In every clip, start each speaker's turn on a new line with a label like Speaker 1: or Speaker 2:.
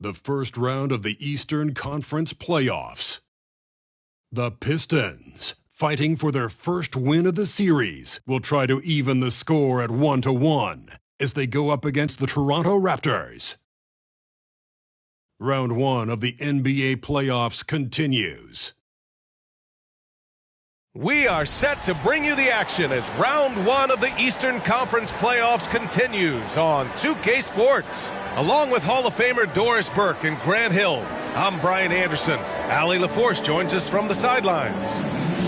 Speaker 1: The first round of the Eastern Conference playoffs. The Pistons, fighting for their first win of the series, will try to even the score at 1-1 as they go up against the Toronto Raptors. Round 1 of the NBA playoffs continues.
Speaker 2: We are set to bring you the action as round 1 of the Eastern Conference playoffs continues on 2K Sports. Along with Hall of Famer Doris Burke and Grant Hill, I'm Brian Anderson. Allie LaForce joins us from the sidelines.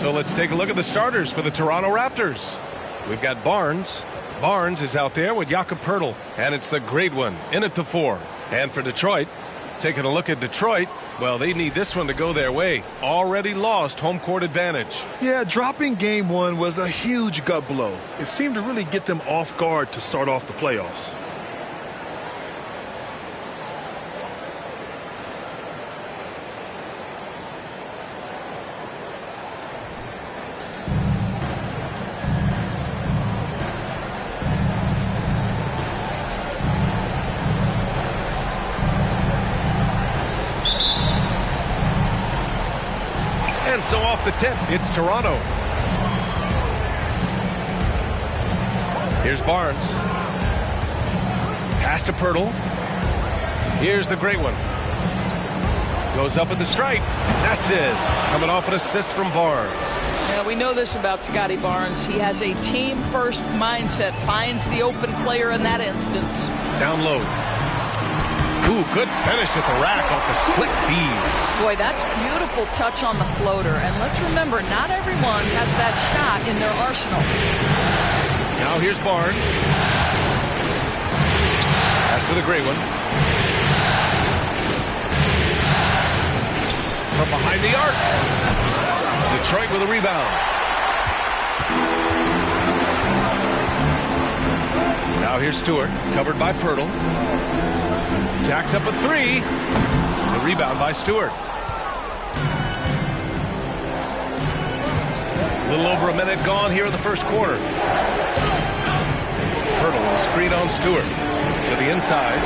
Speaker 2: So let's take a look at the starters for the Toronto Raptors. We've got Barnes. Barnes is out there with Jakob Poeltl, and it's the great one in at the 4. And for Detroit, taking a look at Detroit, well, they need this one to go their way. Already lost home court advantage.
Speaker 3: Yeah, dropping game 1 was a huge gut blow. It seemed to really get them off guard to start off the playoffs.
Speaker 2: And so off the tip, it's Toronto. Here's Barnes. Pass to Poeltl. Here's the great one. Goes up at the stripe. That's it. Coming off an assist from Barnes.
Speaker 4: Yeah, we know this about Scotty Barnes. He has a team-first mindset. Finds the open player in that instance.
Speaker 2: Down low. Ooh, good finish at the rack off the slick feed.
Speaker 4: Boy, that's beautiful touch on the floater. And let's remember, not everyone has that shot in their arsenal.
Speaker 2: Now here's Barnes. Pass to the great one. From behind the arc. Detroit with a rebound. Now here's Stewart, covered by Poeltl. Jacks up a 3. The rebound by Stewart. A little over a minute gone here in the first quarter. Poeltl will screen on Stewart. To the inside.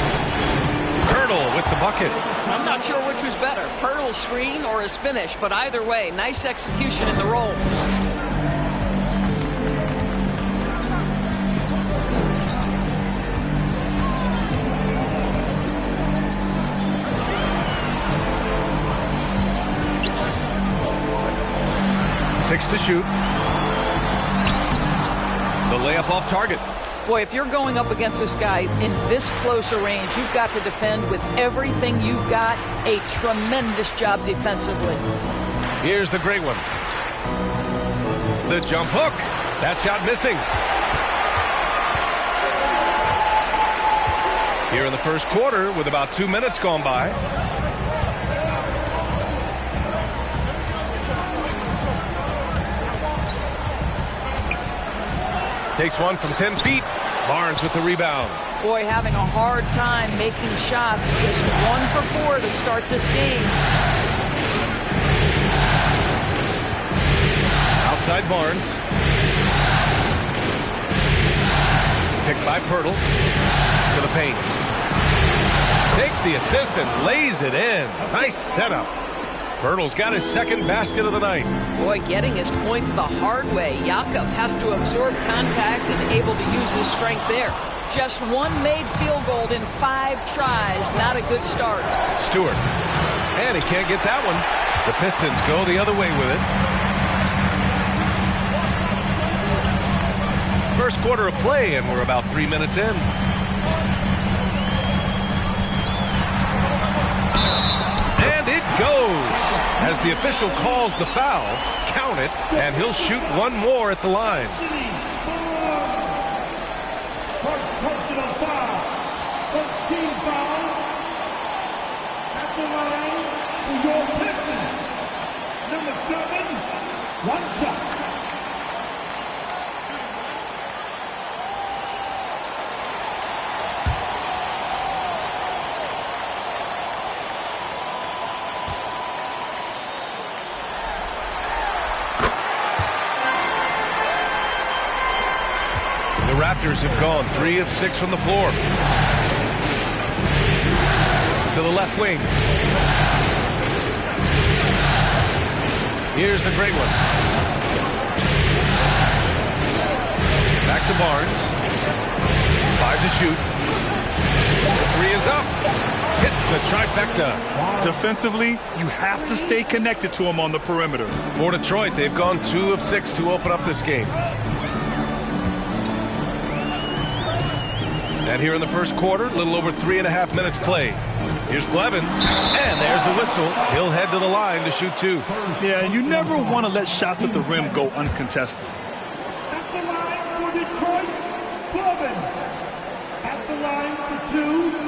Speaker 2: Poeltl with the bucket.
Speaker 4: I'm not sure which was better, Poeltl's screen or his finish, but either way, nice execution in the roll.
Speaker 2: Six to shoot. The layup off target.
Speaker 4: Boy, if you're going up against this guy in this close a range, you've got to defend with everything you've got. A tremendous job defensively.
Speaker 2: Here's the great one. The jump hook. That shot missing. Here in the first quarter with about 2 minutes gone by. Takes one from 10 feet. Barnes with the rebound.
Speaker 4: Boy, having a hard time making shots. Just 1 for 4 to start this game.
Speaker 2: Outside Barnes. Picked by Poeltl. To the paint. Takes the assist and lays it in. Nice setup. Poeltl's got his second basket of the night.
Speaker 4: Boy, getting his points the hard way. Jakob has to absorb contact and able to use his strength there. Just 1 made field goal in 5 tries. Not a good start.
Speaker 2: Stewart. And he can't get that one. The Pistons go the other way with it. First quarter of play, and we're about 3 minutes in. And it goes. As the official calls the foul, count it, and he'll shoot 1 more at the line.
Speaker 5: First personal foul. First team foul. At the line for your Pistons. Number 7, 1 shot. Raptors have gone 3 of 6 from the floor.
Speaker 2: to the left wing. Here's the great one. Back to Barnes. 5 to shoot. The 3 is up. Hits the trifecta.
Speaker 3: Defensively, you have to stay connected to him on the perimeter.
Speaker 2: For Detroit, they've gone 2 of 6 to open up this game. And here in the first quarter, a little over 3.5 minutes played. Here's Blevins, and there's a whistle. He'll head to the line to shoot 2.
Speaker 3: Yeah, and you never want to let shots at the rim go uncontested.
Speaker 5: At the line for Detroit, Blevins. At the line for 2.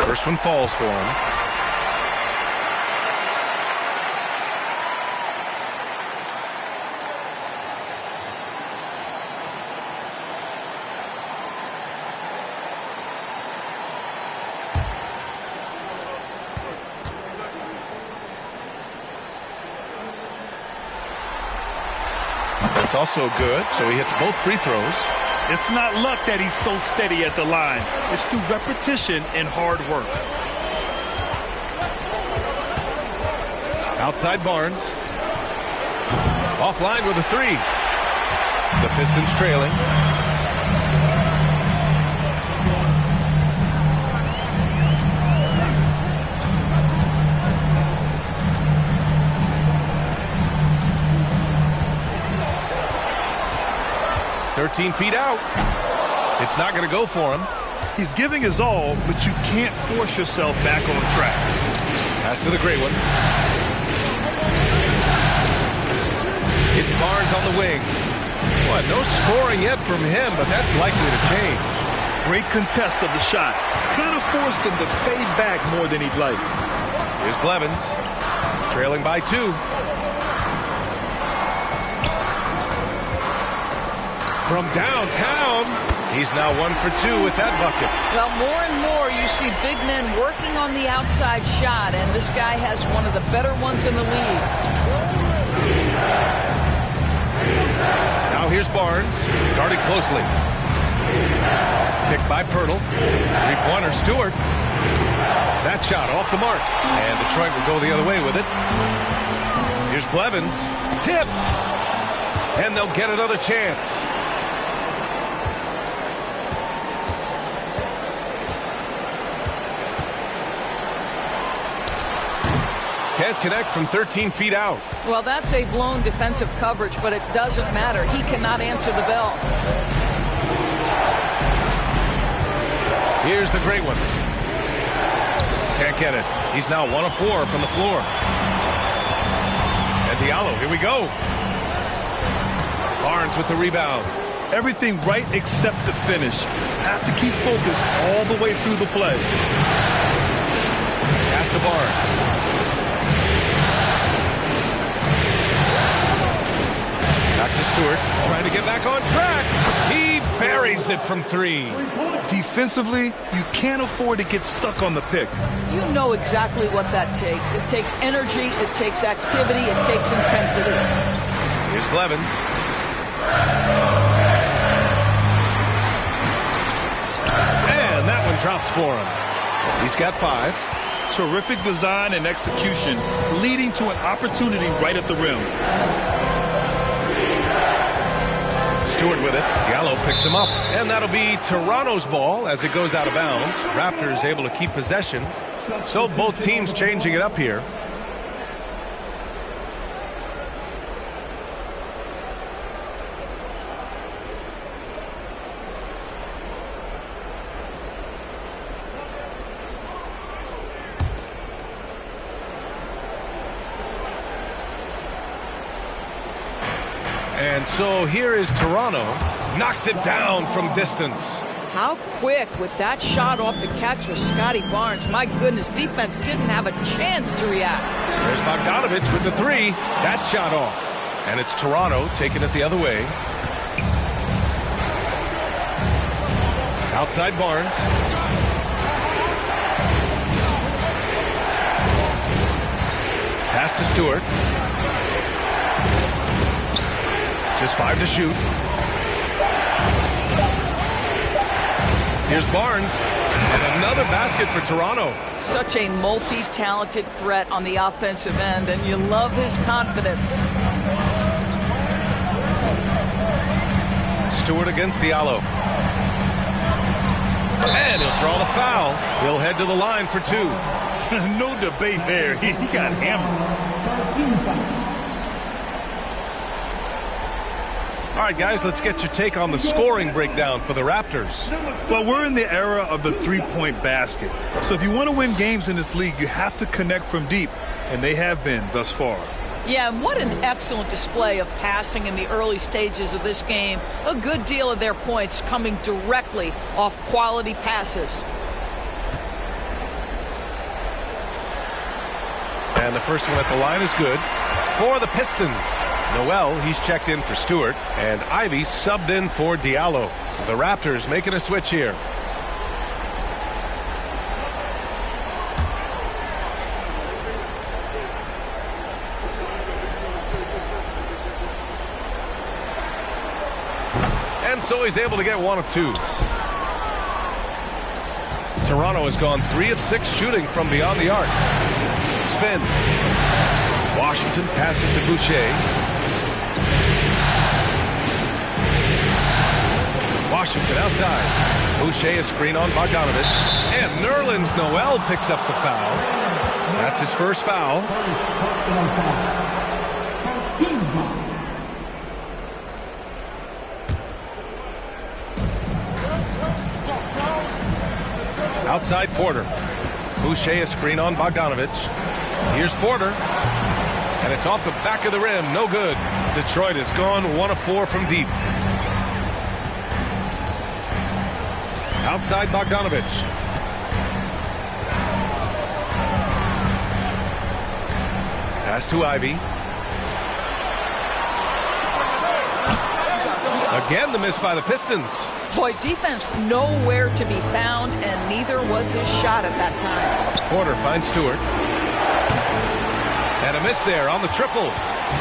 Speaker 2: First one falls for him. That's also good, so he hits both free throws.
Speaker 3: It's not luck that he's so steady at the line. It's through repetition and hard work.
Speaker 2: Outside Barnes. Offline with a 3. The Pistons trailing. "13 feet out." It's not going to go for him.
Speaker 3: He's giving his all, but you can't force yourself back on track.
Speaker 2: Pass to the great one. It's Barnes on the wing. What, no scoring yet from him, but that's likely to change.
Speaker 3: Great contest of the shot. Kind of forced him to fade back more than he'd like.
Speaker 2: Here's Blevins, trailing by 2. From downtown, he's now 1 for 2 with that bucket.
Speaker 4: Well, more and more you see big men working on the outside shot, and this guy has one of the better ones in the league.
Speaker 2: Now here's Barnes, guarded closely. Picked by Pirtle. Three-pointer, Stewart. That shot off the mark, and Detroit will go the other way with it. Here's Blevins, tipped, and they'll get another chance. Can't connect from 13 feet out.
Speaker 4: Well, that's a blown defensive coverage, but it doesn't matter. He cannot answer the bell.
Speaker 2: Here's the great one. Can't get it. He's now 1 of 4 from the floor. And Diallo, here we go. Barnes with the rebound.
Speaker 3: Everything right except the finish. Have to keep focused all the way through the play.
Speaker 2: Pass to Barnes. Back to Stewart, trying to get back on track. He buries it from 3.
Speaker 3: Defensively, you can't afford to get stuck on the pick.
Speaker 4: You know exactly what that takes. It takes energy, it takes activity, it takes intensity.
Speaker 2: Here's Blevins. And that one drops for him. He's got 5.
Speaker 3: Terrific design and execution, leading to an opportunity right at the rim.
Speaker 2: Stewart with it. Diallo picks him up. And that'll be Toronto's ball as it goes out of bounds. Raptors able to keep possession. So both teams changing it up here. And so here is Toronto. Knocks it down from distance.
Speaker 4: How quick with that shot off the catch for Scotty Barnes. My goodness, defense didn't have a chance to react.
Speaker 2: There's Bogdanovich with the 3. That shot off. And it's Toronto taking it the other way. Outside Barnes. Pass to Stewart. Just 5 to shoot. Here's Barnes. And another basket for Toronto.
Speaker 4: Such a multi-talented threat on the offensive end, and you love his confidence.
Speaker 2: Stewart against Diallo. And he'll draw the foul. He'll head to the line for 2.
Speaker 3: No debate there. He got hammered.
Speaker 2: All right, guys, let's get your take on the scoring breakdown for the Raptors.
Speaker 3: Well, we're in the era of the three-point basket. So if you want to win games in this league, you have to connect from deep, and they have been thus far.
Speaker 4: Yeah, and what an excellent display of passing in the early stages of this game. A good deal of their points coming directly off quality passes.
Speaker 2: And the first one at the line is good for the Pistons. Noel, he's checked in for Stewart, and Ivy subbed in for Diallo. The Raptors making a switch here. And so he's able to get 1 of 2. Toronto has gone 3 of 6 shooting from beyond the arc. Spins. Washington passes to Boucher. Washington outside. Boucher a screen on Bogdanovich. And Nerlens Noel picks up the foul. That's his first foul. Outside Porter. Boucher a screen on Bogdanovich. Here's Porter. And it's off the back of the rim. No good. Detroit has gone 1 of 4 from deep. Outside Bogdanovich. Pass to Ivy. Again, the miss by the Pistons.
Speaker 4: Boy, defense nowhere to be found, and neither was his shot at that time.
Speaker 2: Porter finds Stewart. And a miss there on the triple.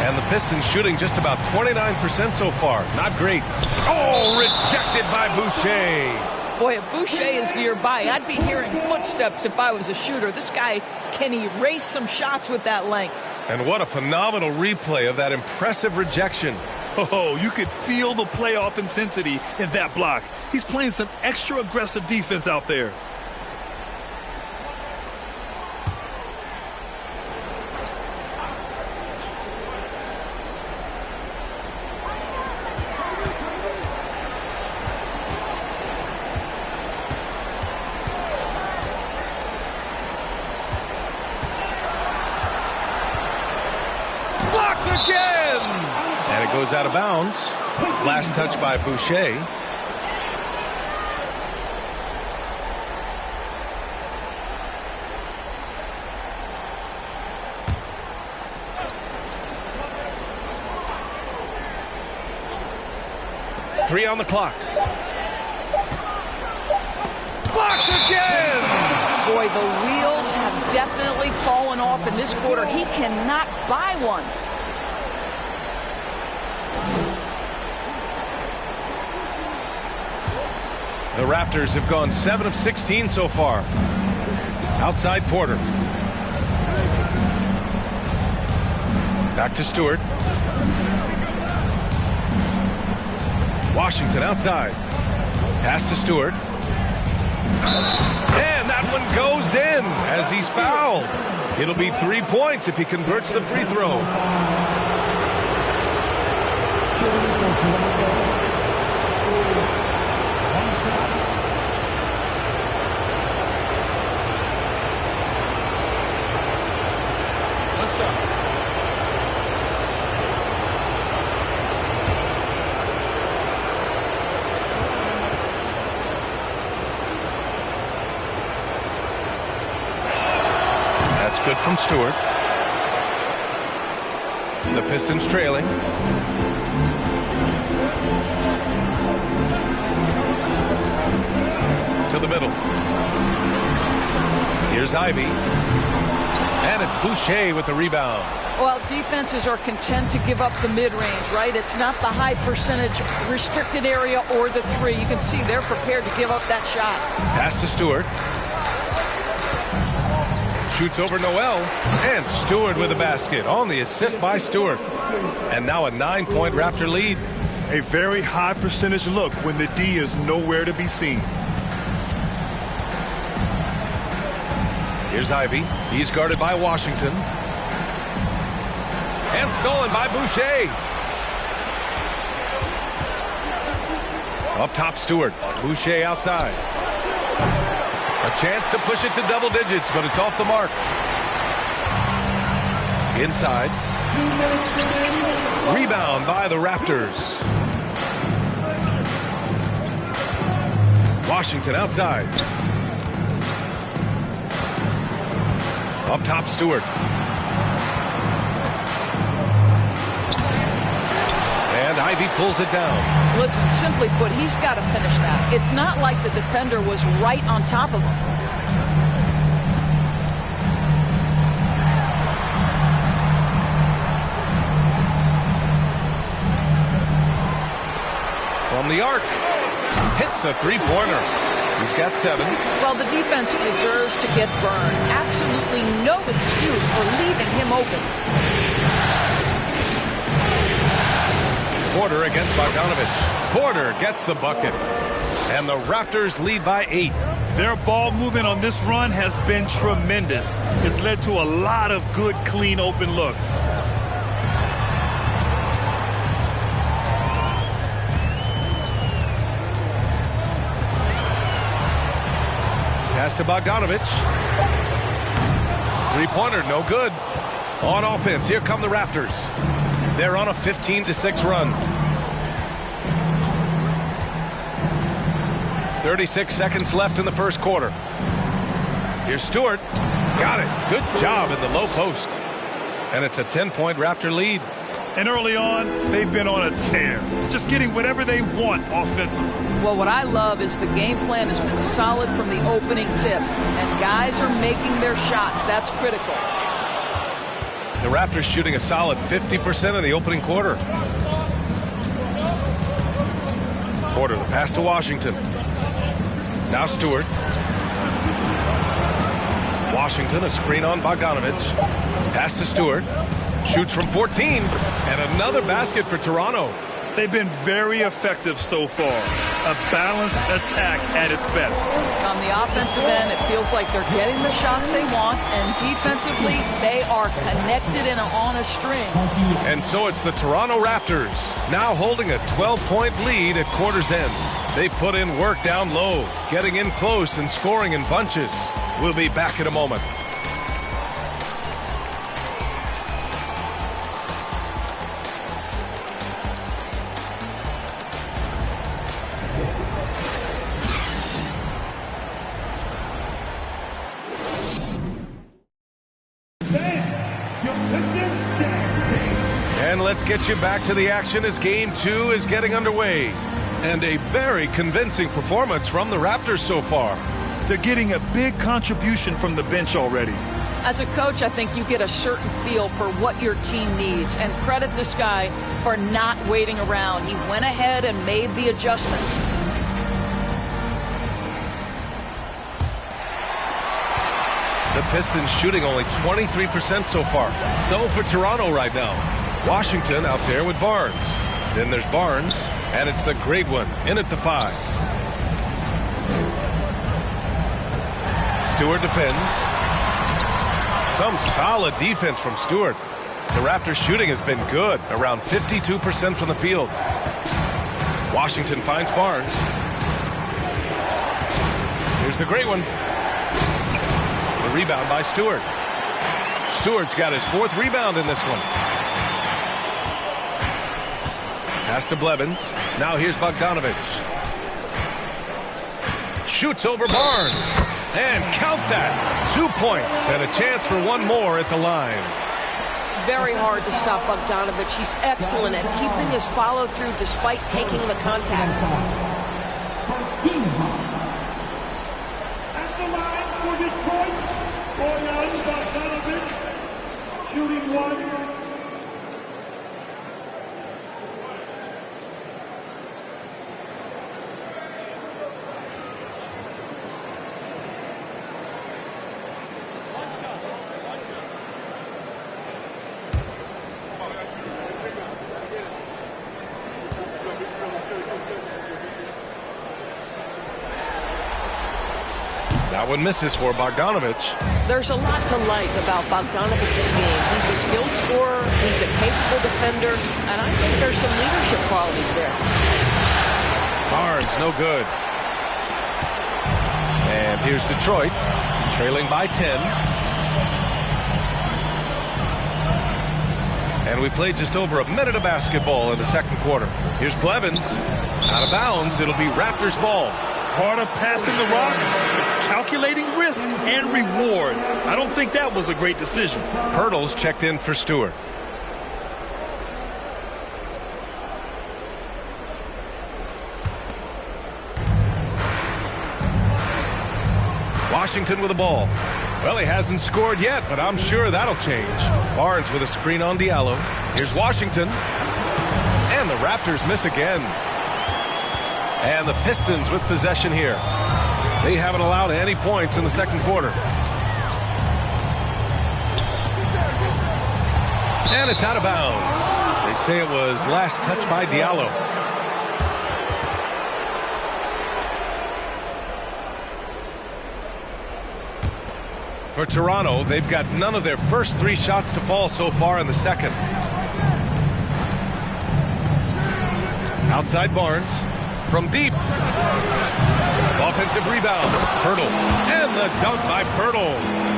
Speaker 2: And the Pistons shooting just about 29% so far. Not great. Oh, rejected by Boucher.
Speaker 4: Boy, if Boucher is nearby, I'd be hearing footsteps if I was a shooter. This guy can erase some shots with that length.
Speaker 2: And what a phenomenal replay of that impressive rejection.
Speaker 3: Oh, you could feel the playoff intensity in that block. He's playing some extra aggressive defense out there.
Speaker 2: Goes out of bounds. Last touch by Boucher. Three on the clock. Blocked again!
Speaker 4: Boy, the wheels have definitely fallen off in this quarter. He cannot buy one.
Speaker 2: The Raptors have gone 7 of 16 so far. Outside Porter. Back to Stewart. Washington outside. Pass to Stewart. And that one goes in as he's fouled. It'll be 3 points if he converts the free throw. That's good from Stewart. The Pistons trailing. Ivy. And it's Boucher with the rebound.
Speaker 4: Well, defenses are content to give up the mid-range, right? It's not the high percentage restricted area or the three. You can see they're prepared to give up that shot.
Speaker 2: Pass to Stewart. Shoots over Noel. And Stewart with a basket on the assist by Stewart. And now a 9-point Raptor lead.
Speaker 3: A very high percentage look when the D is nowhere to be seen.
Speaker 2: Here's Ivy. He's guarded by Washington. And stolen by Boucher. Up top, Stewart. Boucher outside. A chance to push it to double digits, but it's off the mark. Inside. Rebound by the Raptors. Washington outside. Up top, Stewart. And Ivy pulls it down.
Speaker 4: Listen, simply put, he's got to finish that. It's not like the defender was right on top of him.
Speaker 2: From the arc. Hits a three-pointer. He's got 7.
Speaker 4: Well, the defense deserves to get burned. Absolutely no excuse for leaving him open.
Speaker 2: Porter against Bogdanovich. Porter gets the bucket. And the Raptors lead by 8.
Speaker 3: Their ball movement on this run has been tremendous. It's led to a lot of good, clean, open looks.
Speaker 2: Pass to Bogdanovich. Three-pointer, no good. On offense, here come the Raptors. They're on a 15-6 run. 36 seconds left in the first quarter. Here's Stewart. Got it. Good job in the low post. And it's a 10-point Raptor lead.
Speaker 3: And early on, they've been on a tear. Just getting whatever they want offensively.
Speaker 4: Well, what I love is the game plan has been solid from the opening tip. And guys are making their shots. That's critical.
Speaker 2: The Raptors shooting a solid 50% in the opening quarter. Porter, the pass to Washington. Now Stewart. Washington, a screen on Bogdanovich. Pass to Stewart. Shoots from 14. And another basket for Toronto.
Speaker 3: They've been very effective so far. A balanced attack at its best.
Speaker 4: On the offensive end, it feels like they're getting the shots they want, and defensively, they are connected and on a string.
Speaker 2: And so it's the Toronto Raptors, now holding a 12-point lead at quarter's end. They put in work down low, getting in close and scoring in bunches. We'll be back in a moment. And let's get you back to the action as Game 2 is getting underway. And a very convincing performance from the Raptors so far.
Speaker 3: They're getting a big contribution from the bench already.
Speaker 4: As a coach, I think you get a certain feel for what your team needs. And credit this guy for not waiting around. He went ahead and made the adjustments.
Speaker 2: The Pistons shooting only 23% so far. So for Toronto right now. Washington out there with Barnes. Then there's Barnes, and it's the great one in at the 5. Stewart defends. Some solid defense from Stewart. The Raptors shooting has been good, around 52% from the field. Washington finds Barnes. Here's the great one. The rebound by Stewart. Stewart's got his 4th rebound in this one. Pass to Blevins. Now here's Bogdanovich. Shoots over Barnes. And count that. 2 points and a chance for one more at the line.
Speaker 6: Very hard to stop Bogdanovich. He's excellent at keeping his follow-through despite taking the contact.
Speaker 5: At the line for Detroit, Bojan Bogdanovic, shooting 1.
Speaker 2: That one misses for Bogdanovic.
Speaker 6: There's a lot to like about Bogdanovic's game. He's a skilled scorer, he's a capable defender, and I think there's some leadership qualities there.
Speaker 2: Barnes, no good. And here's Detroit, trailing by 10. And we played just over a minute of basketball in the second quarter. Here's Blevins, out of bounds. It'll be Raptors ball.
Speaker 3: Part of passing the rock, it's calculating risk and reward. I don't think that was a great decision.
Speaker 2: Pirtle's checked in for Stewart. Washington with the ball. Well, he hasn't scored yet, but I'm sure that'll change. Barnes with a screen on Diallo. Here's Washington. And the Raptors miss again. And the Pistons with possession here. They haven't allowed any points in the second quarter. And it's out of bounds. They say it was last touched by Diallo. For Toronto, they've got none of their first 3 shots to fall so far in the second. Outside Barnes. From deep. Offensive rebound. Pirtle. And the dunk by Pirtle.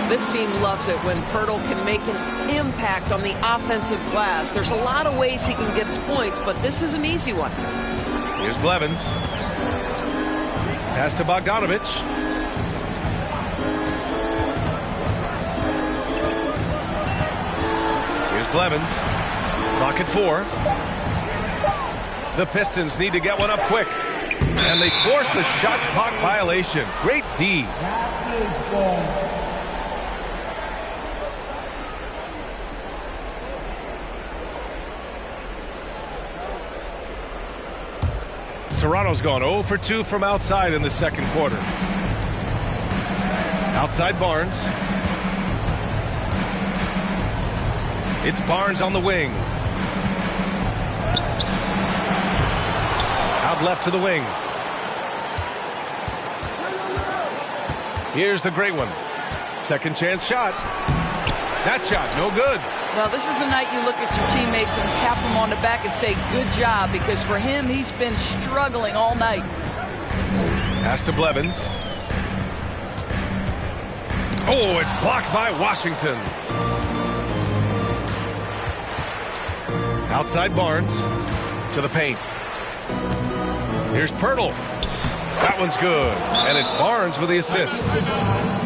Speaker 6: This team loves it when Pirtle can make an impact on the offensive glass. There's a lot of ways he can get his points, but this is an easy one.
Speaker 2: Here's Blevins. Pass to Bogdanovic. Here's Blevins. Clock at 4. The Pistons need to get one up quick. And they force the shot clock violation. Great D. Toronto's gone 0 for 2 from outside in the second quarter. Outside Barnes. It's Barnes on the wing. Out left to the wing. Here's the great one. Second chance shot. That shot, no good.
Speaker 4: Well, this is the night you look at your teammates and tap them on the back and say, good job, because for him, he's been struggling all night.
Speaker 2: Pass to Blevins. Oh, it's blocked by Washington. Outside Barnes to the paint. Here's Pirtle. That one's good. And it's Barnes with the assist.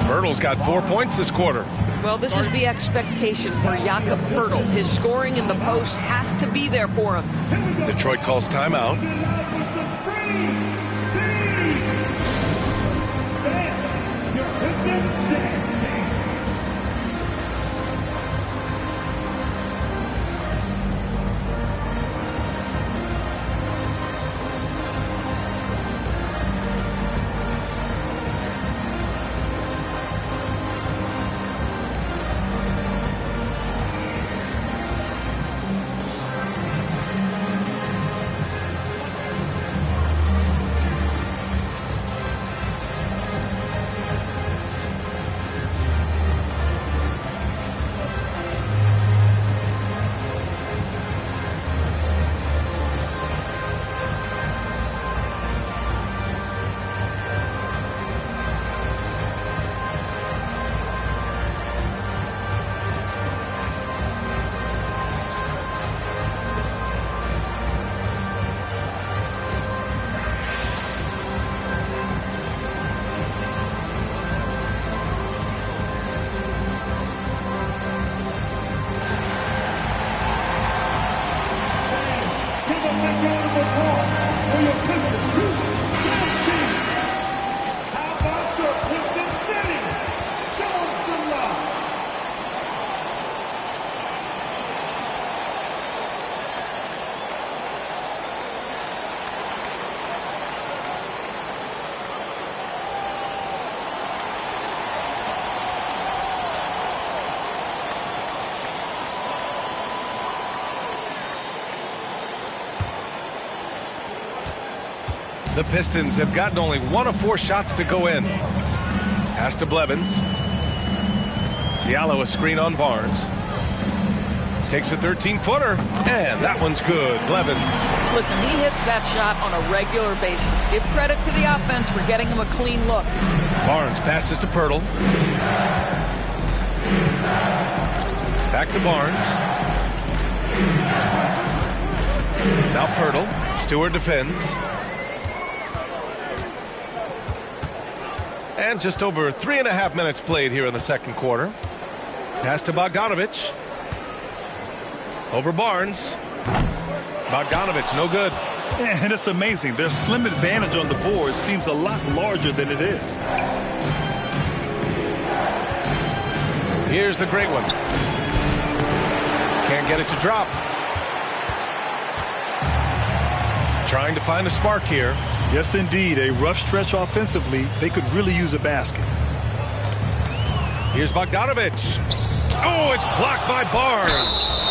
Speaker 2: Pirtle's got 4 points this quarter.
Speaker 6: Well, this is the expectation for Jakob Pirtle. His scoring in the post has to be there for him.
Speaker 2: Detroit calls timeout. The Pistons have gotten only 1 of 4 shots to go in. Pass to Blevins. Diallo a screen on Barnes. Takes a 13-footer, and that one's good. Blevins.
Speaker 4: Listen, he hits that shot on a regular basis. Give credit to the offense for getting him a clean look.
Speaker 2: Barnes passes to Poeltl. Back to Barnes. Now Poeltl. Stewart defends. And just over 3.5 minutes played here in the second quarter. Pass to Bogdanovic. Over Barnes. Bogdanovic, no good.
Speaker 3: And it's amazing. Their slim advantage on the board seems a lot larger than it is.
Speaker 2: Here's the great one. Can't get it to drop. Trying to find a spark here.
Speaker 3: Yes, indeed. A rough stretch offensively. They could really use a basket.
Speaker 2: Here's Bogdanovic. Oh, it's blocked by Barnes.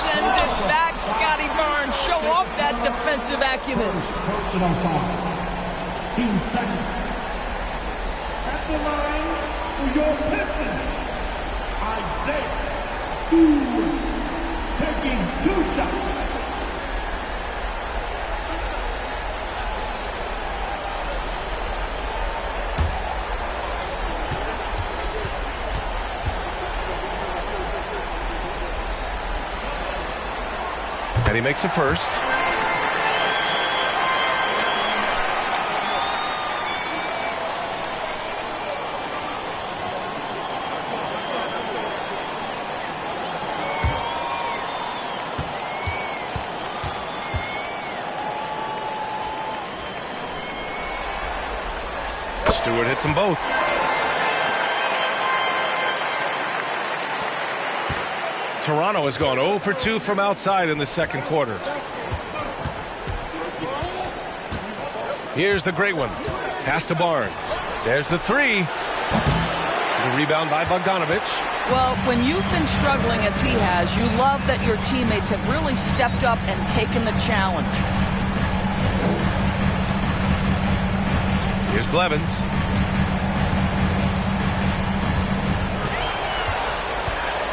Speaker 4: Send it back, Scotty Barnes. Show off that defensive acumen.
Speaker 5: Personal foul. 15 seconds. At the line for your Pistons, Isaiah Stewart taking 2 shots.
Speaker 2: And he makes a first. Stewart hits them both. Toronto has gone 0 for 2 from outside in the second quarter. Here's the great one. Pass to Barnes. There's the 3. The rebound by Bogdanovic.
Speaker 4: Well, when you've been struggling as he has, you love that your teammates have really stepped up and taken the challenge.
Speaker 2: Here's Blevins.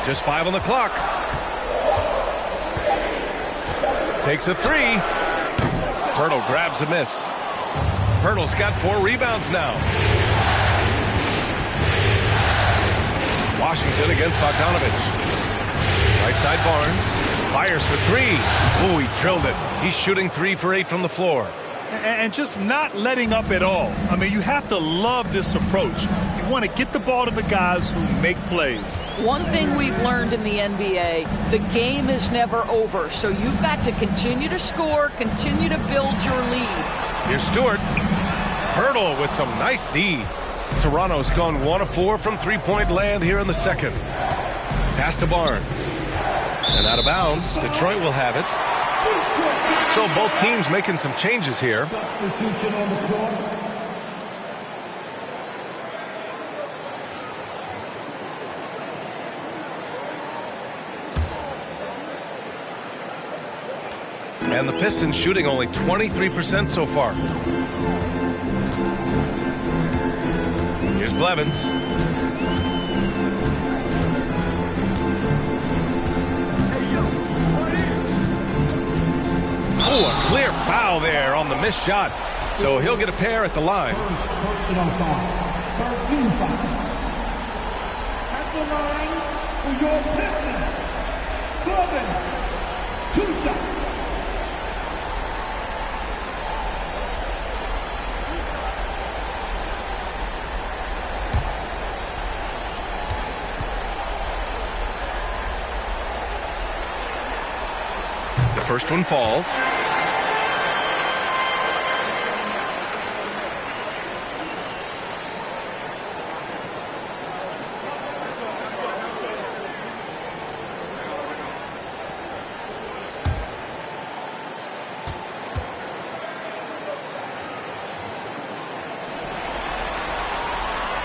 Speaker 2: Just 5 on the clock. Takes a 3. Poeltl grabs a miss. Poeltl's got 4 rebounds now. Washington against Bogdanovic. Right side Barnes. Fires for 3. Oh, he drilled it. He's shooting 3 for 8 from the floor.
Speaker 3: And just not letting up at all. I mean, you have to love this approach. You want to get the ball to the guys who make plays.
Speaker 4: One thing we've learned in the NBA, the game is never over. So you've got to continue to score, continue to build your lead.
Speaker 2: Here's Stewart. Poeltl with some nice D. Toronto's gone 1 of 4 from three-point land here in the second. Pass to Barnes. And out of bounds. Detroit will have it. So both teams making some changes here.
Speaker 5: Substitution on the court.
Speaker 2: And the Pistons shooting only 23% so far. Here's Blevins. Oh, a clear foul there on the missed shot. So he'll get a pair at the line.
Speaker 5: First personal foul. 13 foul. At the line for your Pistons, Blevins, 2 shots.
Speaker 2: The first one falls.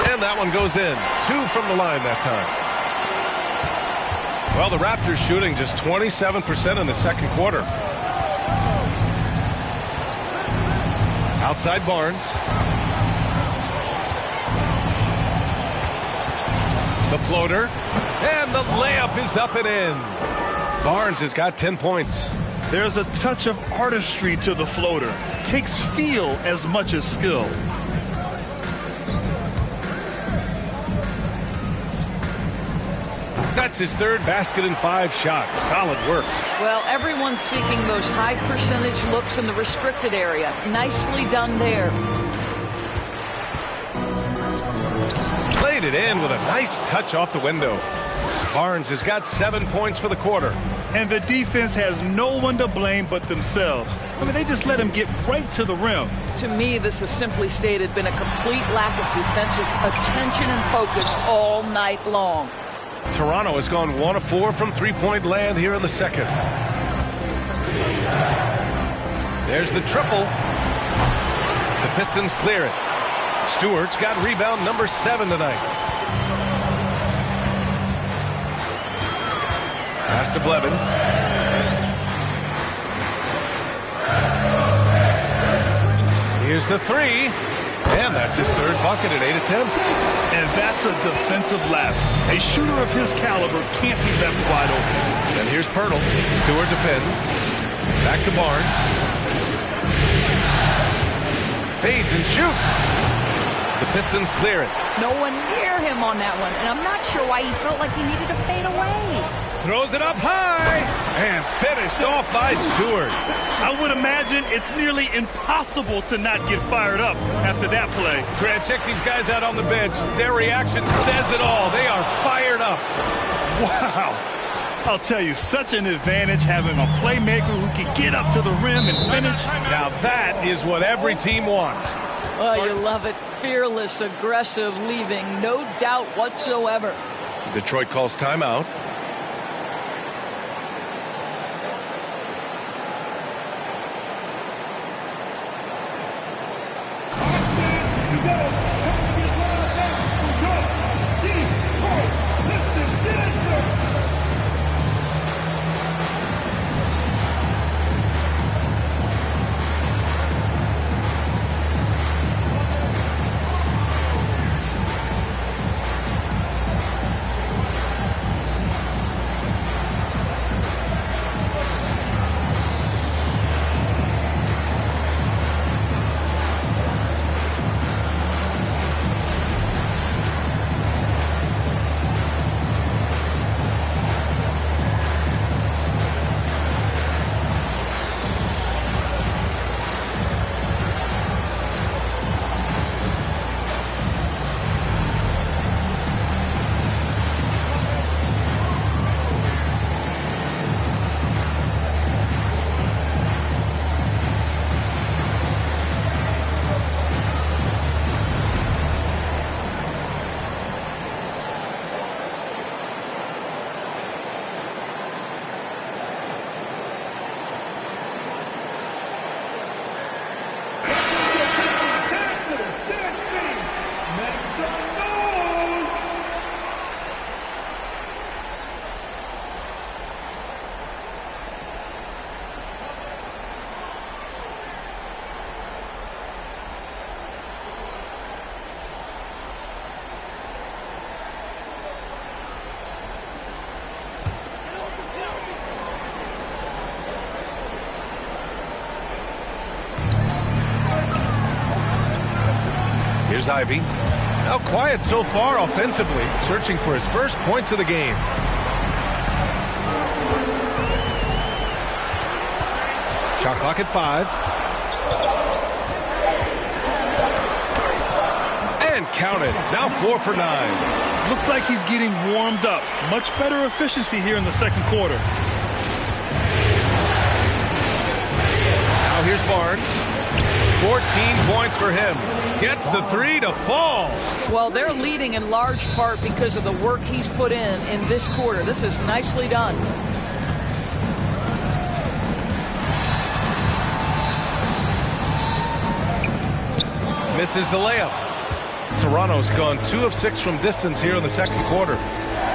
Speaker 2: And that one goes in. 2 from the line that time. Well, the Raptors shooting just 27% in the second quarter. Outside Barnes. The floater. And the layup is up and in. Barnes has got 10 points.
Speaker 3: There's a touch of artistry to the floater. Takes feel as much as skill.
Speaker 2: That's his third basket in 5 shots. Solid work.
Speaker 4: Well, everyone's seeking those high percentage looks in the restricted area. Nicely done there.
Speaker 2: Played it in with a nice touch off the window. Barnes has got 7 points for the quarter.
Speaker 3: And the defense has no one to blame but themselves. I mean, they just let him get right to the rim.
Speaker 4: To me, this has simply stated been a complete lack of defensive attention and focus all night long.
Speaker 2: Toronto has gone 1 of 4 from three-point land here in the second. There's the triple. The Pistons clear it. Stewart's got rebound number 7 tonight. Pass to Blevins. Here's the 3. And that's his third bucket in 8 attempts.
Speaker 3: And that's a defensive lapse. A shooter of his caliber can't be left wide open.
Speaker 2: And here's Pirtle. Stewart defends. Back to Barnes. Fades and shoots. The Pistons clear it.
Speaker 4: No one near him on that one, and I'm not sure why he felt like he needed to fade away.
Speaker 2: Throws it up high. And finished off by Stewart.
Speaker 3: I would imagine it's nearly impossible to not get fired up after that play.
Speaker 2: Grant, check these guys out on the bench. Their reaction says it all. They are fired up.
Speaker 3: Wow. I'll tell you, such an advantage having a playmaker who can get up to the rim and finish.
Speaker 2: Now that is what every team wants.
Speaker 4: Oh, you love it. Fearless, aggressive, leaving no doubt whatsoever.
Speaker 2: Detroit calls timeout. Here's Ivey. Now quiet so far offensively, searching for his first points of the game. Shot clock at 5. And counted. Now 4 for 9.
Speaker 3: Looks like he's getting warmed up. Much better efficiency here in the second quarter.
Speaker 2: Now here's Barnes. 14 points for him. Gets the 3 to fall.
Speaker 4: Well, they're leading in large part because of the work he's put in this quarter. This is nicely done.
Speaker 2: Misses the layup. Toronto's gone 2 of 6 from distance here in the second quarter.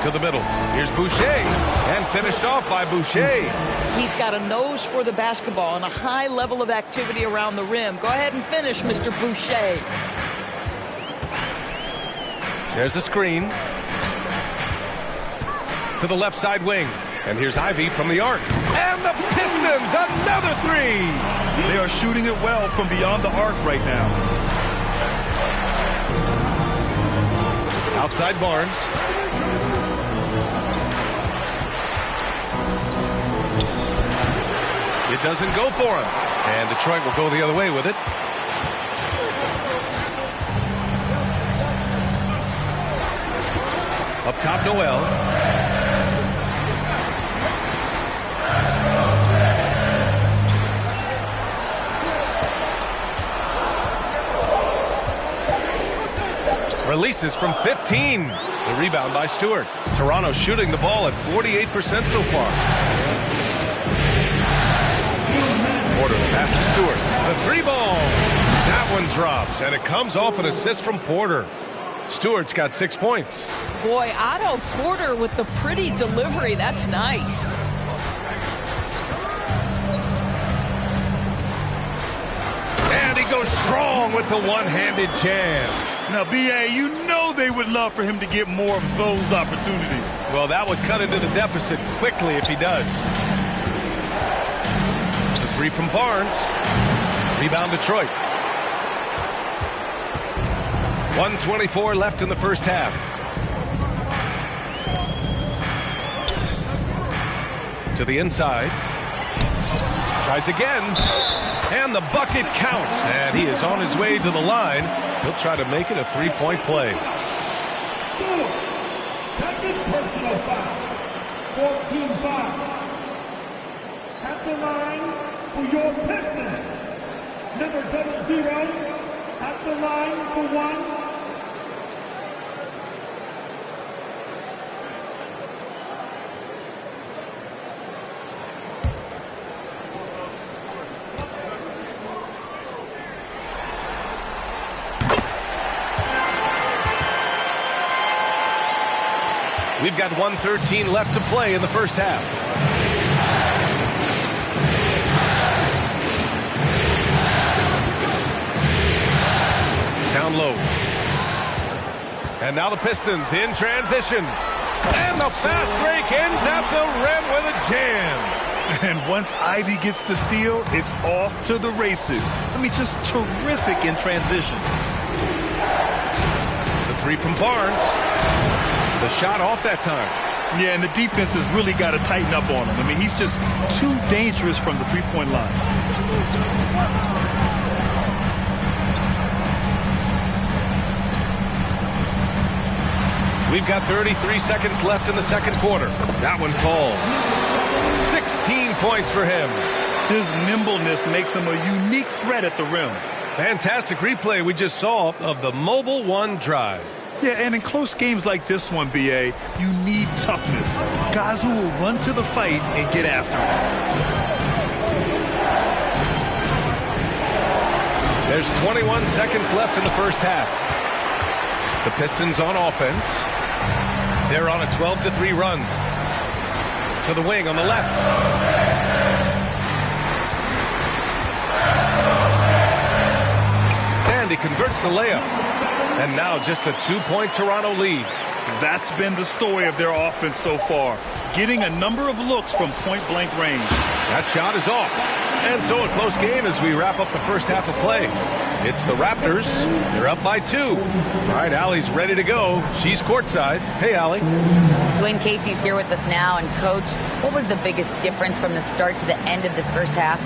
Speaker 2: To the middle. Here's Boucher. And finished off by Boucher.
Speaker 4: He's got a nose for the basketball and a high level of activity around the rim. Go ahead and finish, Mr. Boucher.
Speaker 2: There's a screen. To the left side wing. And here's Ivy from the arc. And the Pistons, another three.
Speaker 3: They are shooting it well from beyond the arc right now.
Speaker 2: Outside Barnes. It doesn't go for him. And Detroit will go the other way with it. Up top, Noel. Releases from 15. The rebound by Stewart. Toronto shooting the ball at 48% so far. Porter pass to Stewart. The three ball. That one drops, and it comes off an assist from Porter. Stewart's got 6 points.
Speaker 4: Boy, Otto Porter with the pretty delivery. That's nice.
Speaker 2: And he goes strong with the one-handed jam.
Speaker 3: Now, B.A., you know they would love for him to get more of those opportunities.
Speaker 2: Well, that would cut into the deficit quickly if he does. The three from Barnes. Rebound Detroit. 1:24 left in the first half. To the inside. Tries again. And the bucket counts. And he is on his way to the line. He'll try to make it a three-point play.
Speaker 5: Second personal foul. 14-5. At the line for your Pistons. Number 00. At the line for one.
Speaker 2: We've got 1:13 left to play in the first half. Down low. And now the Pistons in transition. And the fast break ends at the rim with a jam.
Speaker 3: And once Ivy gets the steal, it's off to the races. I mean, just terrific in transition.
Speaker 2: The three from Barnes. The shot off that time.
Speaker 3: Yeah, and the defense has really got to tighten up on him. I mean, he's just too dangerous from the three-point line.
Speaker 2: We've got 33 seconds left in the second quarter. That one falls. 16 points for him.
Speaker 3: His nimbleness makes him a unique threat at the rim.
Speaker 2: Fantastic replay we just saw of the Mobile One drive.
Speaker 3: Yeah, and in close games like this one, B.A., you need toughness. Guys who will run to the fight and get after it.
Speaker 2: There's 21 seconds left in the first half. The Pistons on offense. They're on a 12-3 run. To the wing on the left. And he converts the layup. And now just a 2-point Toronto lead.
Speaker 3: That's been the story of their offense so far. Getting a number of looks from point-blank range.
Speaker 2: That shot is off. And so a close game as we wrap up the first half of play. It's the Raptors. They're up by 2. All right, Allie's ready to go. She's courtside. Hey, Allie.
Speaker 7: Dwayne Casey's here with us now. And, Coach, what was the biggest difference from the start to the end of this first half?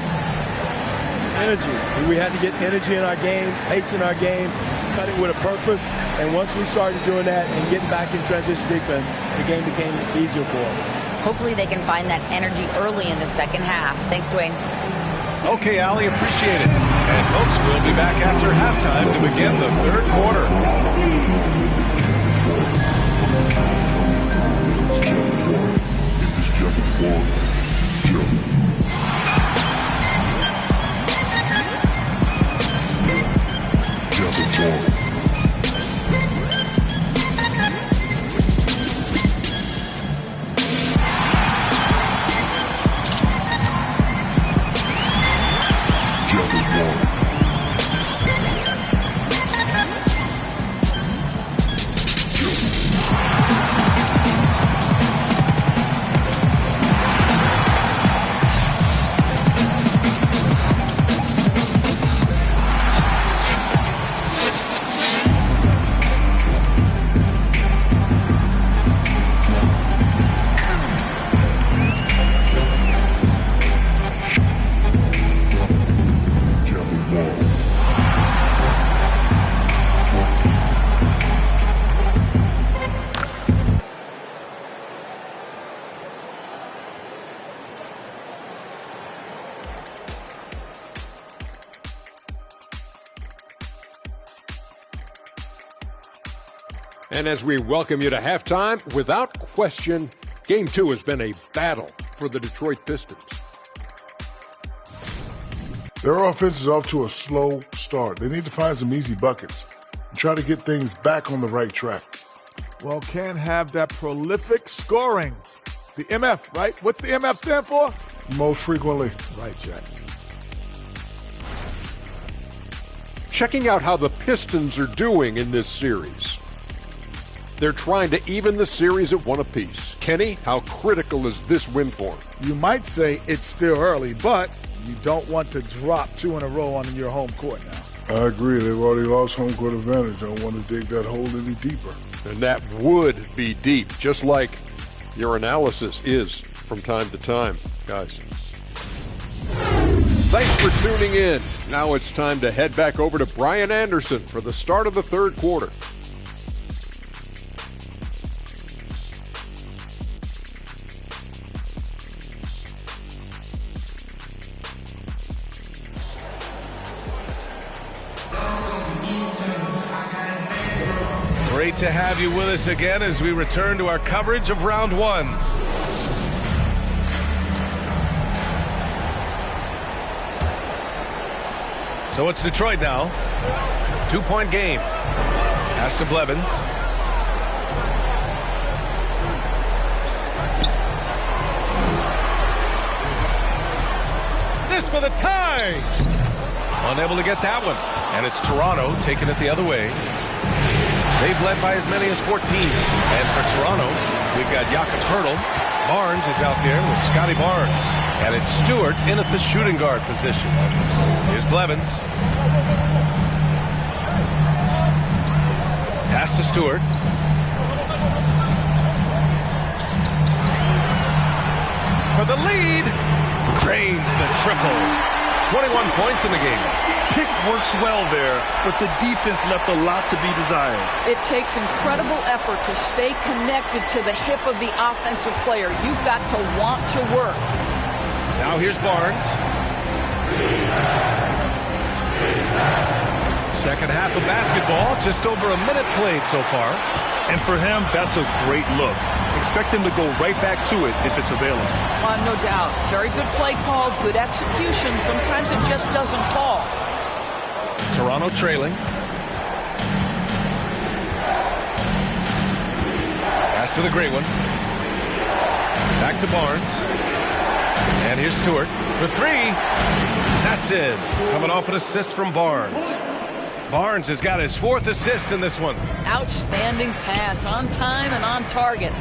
Speaker 8: Energy. We had to get energy in our game, pace in our game, cut it with a purpose. And once we started doing that and getting back in transition defense, the game became easier for us.
Speaker 7: Hopefully they can find that energy early in the second half. Thanks, Dwayne.
Speaker 2: Okay, Allie, appreciate it. And, folks, we'll be back after halftime to begin the third quarter.
Speaker 9: And as we welcome you to halftime, without question, Game 2 has been a battle for the Detroit Pistons.
Speaker 10: Their offense is off to a slow start. They need to find some easy buckets and try to get things back on the right track.
Speaker 11: Well, can't have that prolific scoring. The MF, right? What's the MF stand for?
Speaker 10: Most frequently.
Speaker 11: Right, Jack.
Speaker 9: Checking out how the Pistons are doing in this series. They're trying to even the series at one apiece. Kenny, how critical is this win for them?
Speaker 11: You might say it's still early, but you don't want to drop 2 in a row on your home court now.
Speaker 10: I agree. They've already lost home court advantage. Don't want to dig that hole any deeper.
Speaker 9: And that would be deep, just like your analysis is from time to time, guys. Thanks for tuning in. Now it's time to head back over to Brian Anderson for the start of the third quarter.
Speaker 2: Great to have you with us again as we return to our coverage of round one. So it's Detroit now. 2-point game. Pass to Blevins. This for the tie. Unable to get that one. And it's Toronto taking it the other way. They've led by as many as 14. And for Toronto, we've got Jakob Poeltl. Barnes is out there with Scotty Barnes. And it's Stewart in at the shooting guard position. Here's Blevins. Pass to Stewart. For the lead. Drains the triple. 21 points in the game.
Speaker 3: Pick works well there, but the defense left a lot to be desired.
Speaker 4: It takes incredible effort to stay connected to the hip of the offensive player. You've got to want to work.
Speaker 2: Now here's Barnes. Second half of basketball, just over a minute played so far.
Speaker 3: And for him, that's a great look. Expect him to go right back to it if it's available.
Speaker 4: No doubt. Very good play call, good execution. Sometimes it just doesn't fall.
Speaker 2: Toronto trailing. Pass to the great one. Back to Barnes. And here's Stewart for three. That's it. Coming off an assist from Barnes. Barnes has got his 4th assist in this one.
Speaker 4: Outstanding pass, on time and on target.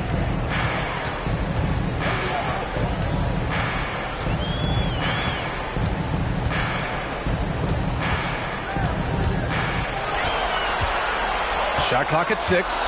Speaker 2: Shot clock at 6.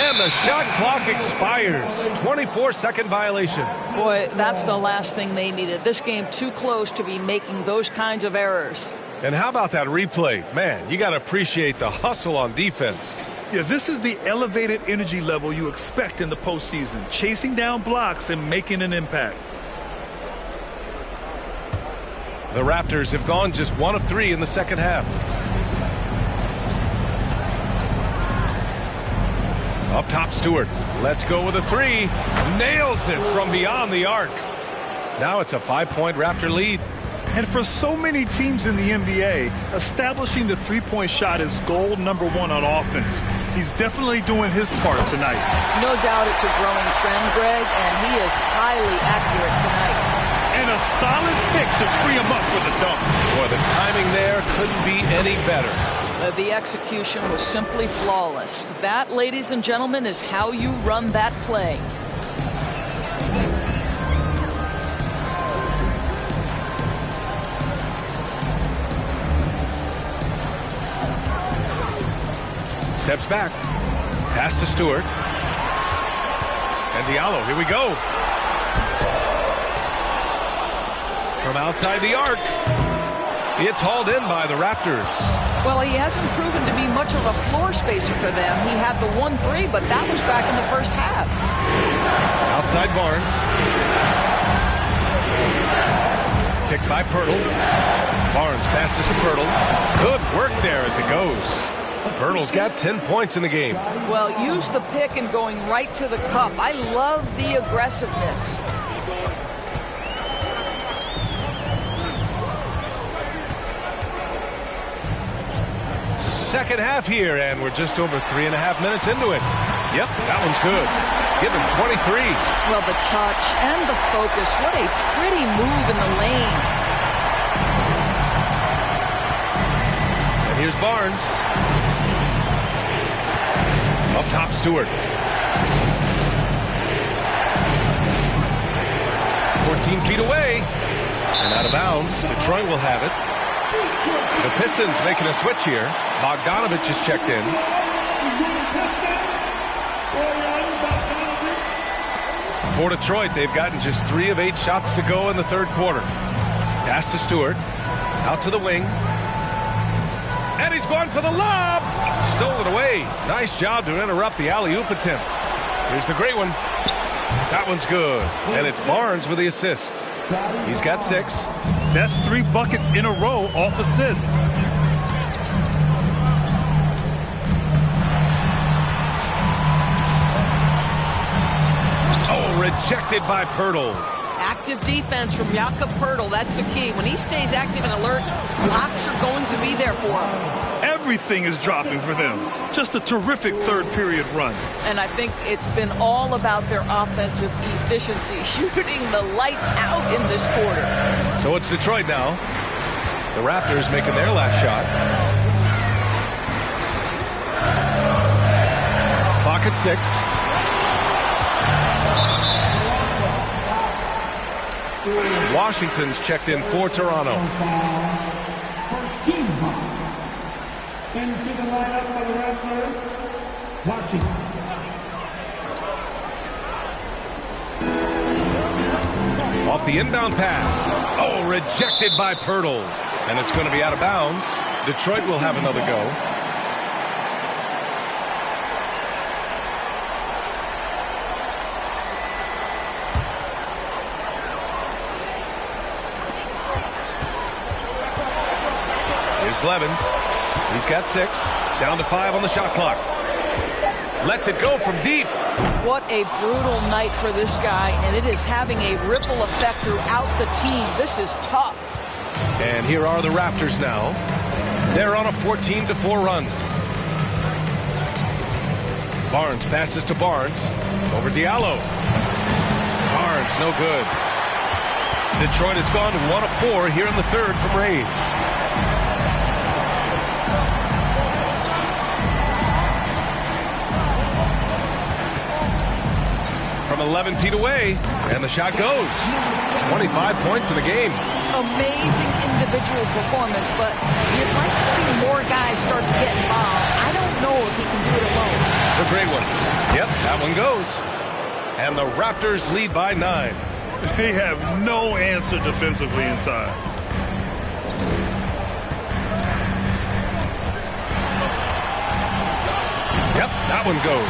Speaker 2: And the shot clock expires. 24-second violation.
Speaker 4: Boy, that's the last thing they needed. This game too close to be making those kinds of errors.
Speaker 2: And how about that replay? Man, you got to appreciate the hustle on defense.
Speaker 3: Yeah, this is the elevated energy level you expect in the postseason. Chasing down blocks and making an impact.
Speaker 2: The Raptors have gone just 1 of 3 in the second half. Up top, Stewart. Let's go with a 3. Nails it from beyond the arc. Now it's a 5-point Raptor lead.
Speaker 3: And for so many teams in the NBA, establishing the three-point shot is goal number 1 on offense. He's definitely doing his part tonight.
Speaker 4: No doubt it's a growing trend, Greg, and he is highly accurate tonight.
Speaker 3: And a solid pick to free him up with a dunk.
Speaker 2: Boy, the timing there couldn't be any better.
Speaker 4: The execution was simply flawless. That, ladies and gentlemen, is how you run that play.
Speaker 2: Steps back. Pass to Stewart. And Diallo, here we go. From outside the arc. It's hauled in by the Raptors.
Speaker 4: Well, he hasn't proven to be much of a floor spacer for them. He had the 1-3, but that was back in the first half.
Speaker 2: Outside Barnes. Kicked by Poeltl. Barnes passes to Pirtle. Good work there as it goes. Pirtle's got 10 points in the game.
Speaker 4: Well, use the pick and going right to the cup. I love the aggressiveness.
Speaker 2: Second half here, and we're just over 3.5 minutes into it. Yep, that one's good. Give him 23.
Speaker 4: Well, the touch and the focus. What a pretty move in the lane.
Speaker 2: And here's Barnes. Up top, Stewart. 14 feet away. And out of bounds. Detroit will have it. The Pistons making a switch here. Bogdanovich is checked in. For Detroit, they've gotten just 3 of 8 shots to go in the third quarter. Pass to Stewart. Out to the wing. And he's going for the lob. Stole it away. Nice job to interrupt the alley-oop attempt. Here's the great one. That one's good. And it's Barnes with the assist. He's got 6.
Speaker 3: That's 3 buckets in a row off assist.
Speaker 2: Oh, rejected by Pirtle.
Speaker 4: Active defense from Jakob Pirtle. That's the key. When he stays active and alert, blocks are going to be there for him.
Speaker 3: Everything is dropping for them. Just a terrific third period run.
Speaker 4: And I think it's been all about their offensive efficiency, shooting the lights out in this quarter.
Speaker 2: So it's Detroit now. The Raptors making their last shot. Clock at 6. Washington's checked in for Toronto.
Speaker 5: First team into the lineup for the Raptors, Washington.
Speaker 2: Off the inbound pass. Oh, rejected by Pirtle. And it's going to be out of bounds. Detroit will have another go. Blevins. He's got 6. Down to 5 on the shot clock. Lets it go from deep.
Speaker 4: What a brutal night for this guy, and it is having a ripple effect throughout the team. This is tough.
Speaker 2: And here are the Raptors now. They're on a 14-4 run. Barnes passes to Barnes. Over Diallo. Barnes, no good. Detroit has gone 1 of 4 here in the third from range. From 11 feet away, and the shot goes. 25 points in the game.
Speaker 4: Amazing individual performance, but you'd like to see more guys start to get involved. I don't know if he can do it alone.
Speaker 2: The great one. Yep, that one goes. And the Raptors lead by 9.
Speaker 3: They have no answer defensively inside.
Speaker 2: Yep, that one goes.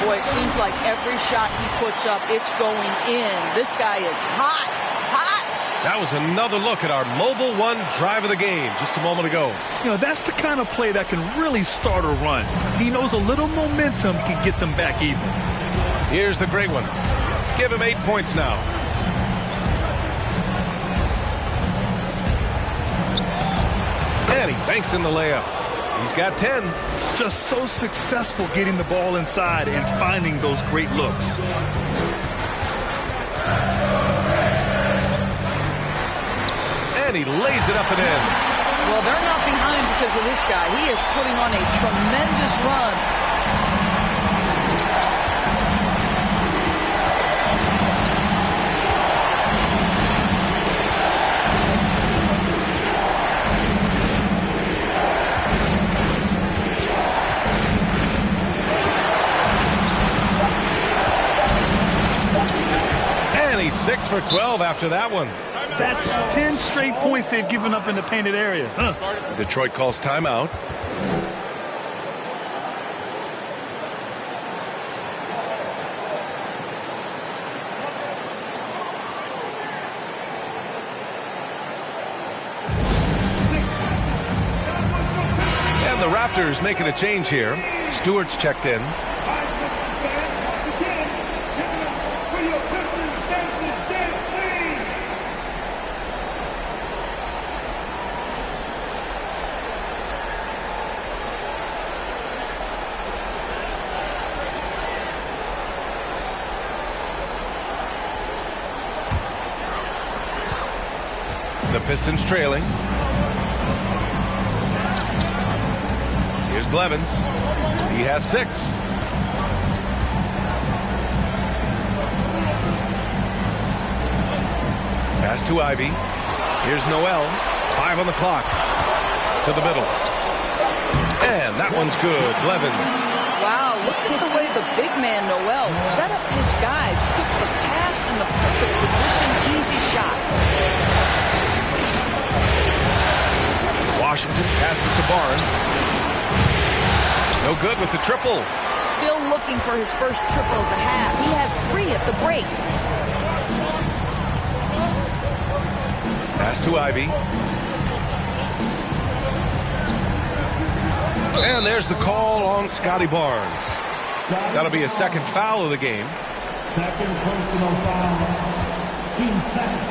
Speaker 4: Boy, it seems like every shot he puts up, it's going in. This guy is hot, hot.
Speaker 2: That was another look at our Mobile One drive of the game just a moment ago.
Speaker 3: You know, that's the kind of play that can really start a run. He knows a little momentum can get them back even.
Speaker 2: Here's the great one. Give him 8 points now. And he banks in the layup. He's got 10.
Speaker 3: Just so successful getting the ball inside and finding those great looks.
Speaker 2: And he lays it up and in.
Speaker 4: Well, they're not behind because of this guy. He is putting on a tremendous run.
Speaker 2: He's 6 for 12 after that one.
Speaker 3: That's 10 straight points they've given up in the painted area.
Speaker 2: Detroit calls timeout. And the Raptors making a change here. Stewart's checked in. The Pistons trailing. Here's Blevins. He has 6. Pass to Ivy. Here's Noel. 5 on the clock. To the middle. And that one's good. Blevins.
Speaker 4: Wow, look at the way the big man Noel set up his guys. Puts the pass in the perfect position. Easy shot.
Speaker 2: Washington passes to Barnes. No good with the triple.
Speaker 4: Still looking for his first triple of the half. He had 3 at the break.
Speaker 2: Pass to Ivy. And there's the call on Scotty Barnes. That'll be a second foul of the game.
Speaker 5: Second personal foul. Team second.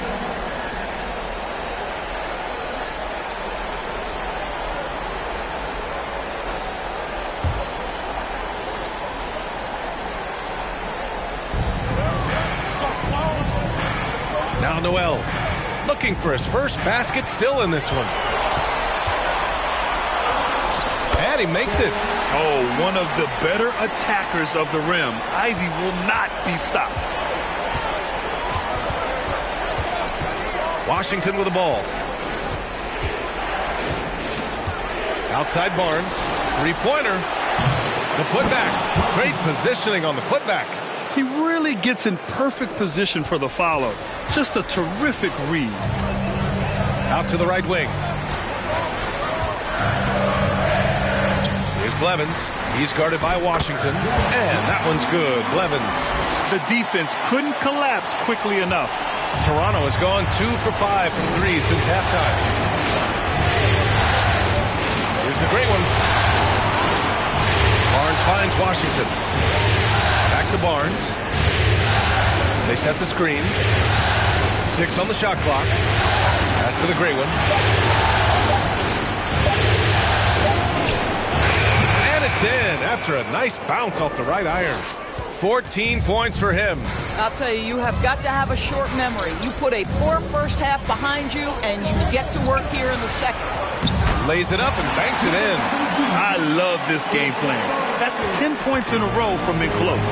Speaker 2: Now Noel looking for his first basket, still in this one. And he makes it.
Speaker 3: Oh, one of the better attackers of the rim. Ivy will not be stopped.
Speaker 2: Washington with the ball. Outside Barnes. 3-pointer. The putback. Great positioning on the putback.
Speaker 3: He really gets in perfect position for the follow. Just a terrific read.
Speaker 2: Out to the right wing. Here's Blevins. He's guarded by Washington. And that one's good. Blevins.
Speaker 3: The defense couldn't collapse quickly enough.
Speaker 2: Toronto has gone 2 for 5 from 3 since halftime. Here's the great one. Barnes finds Washington. Back to Barnes. They set the screen. 6 on the shot clock. Pass to the great one. And it's in after a nice bounce off the right iron. 14 points for him.
Speaker 4: I'll tell you, you have got to have a short memory. You put a poor first half behind you, and you get to work here in the second.
Speaker 2: Lays it up and banks it in.
Speaker 3: I love this game plan. That's 10 points in a row from in close.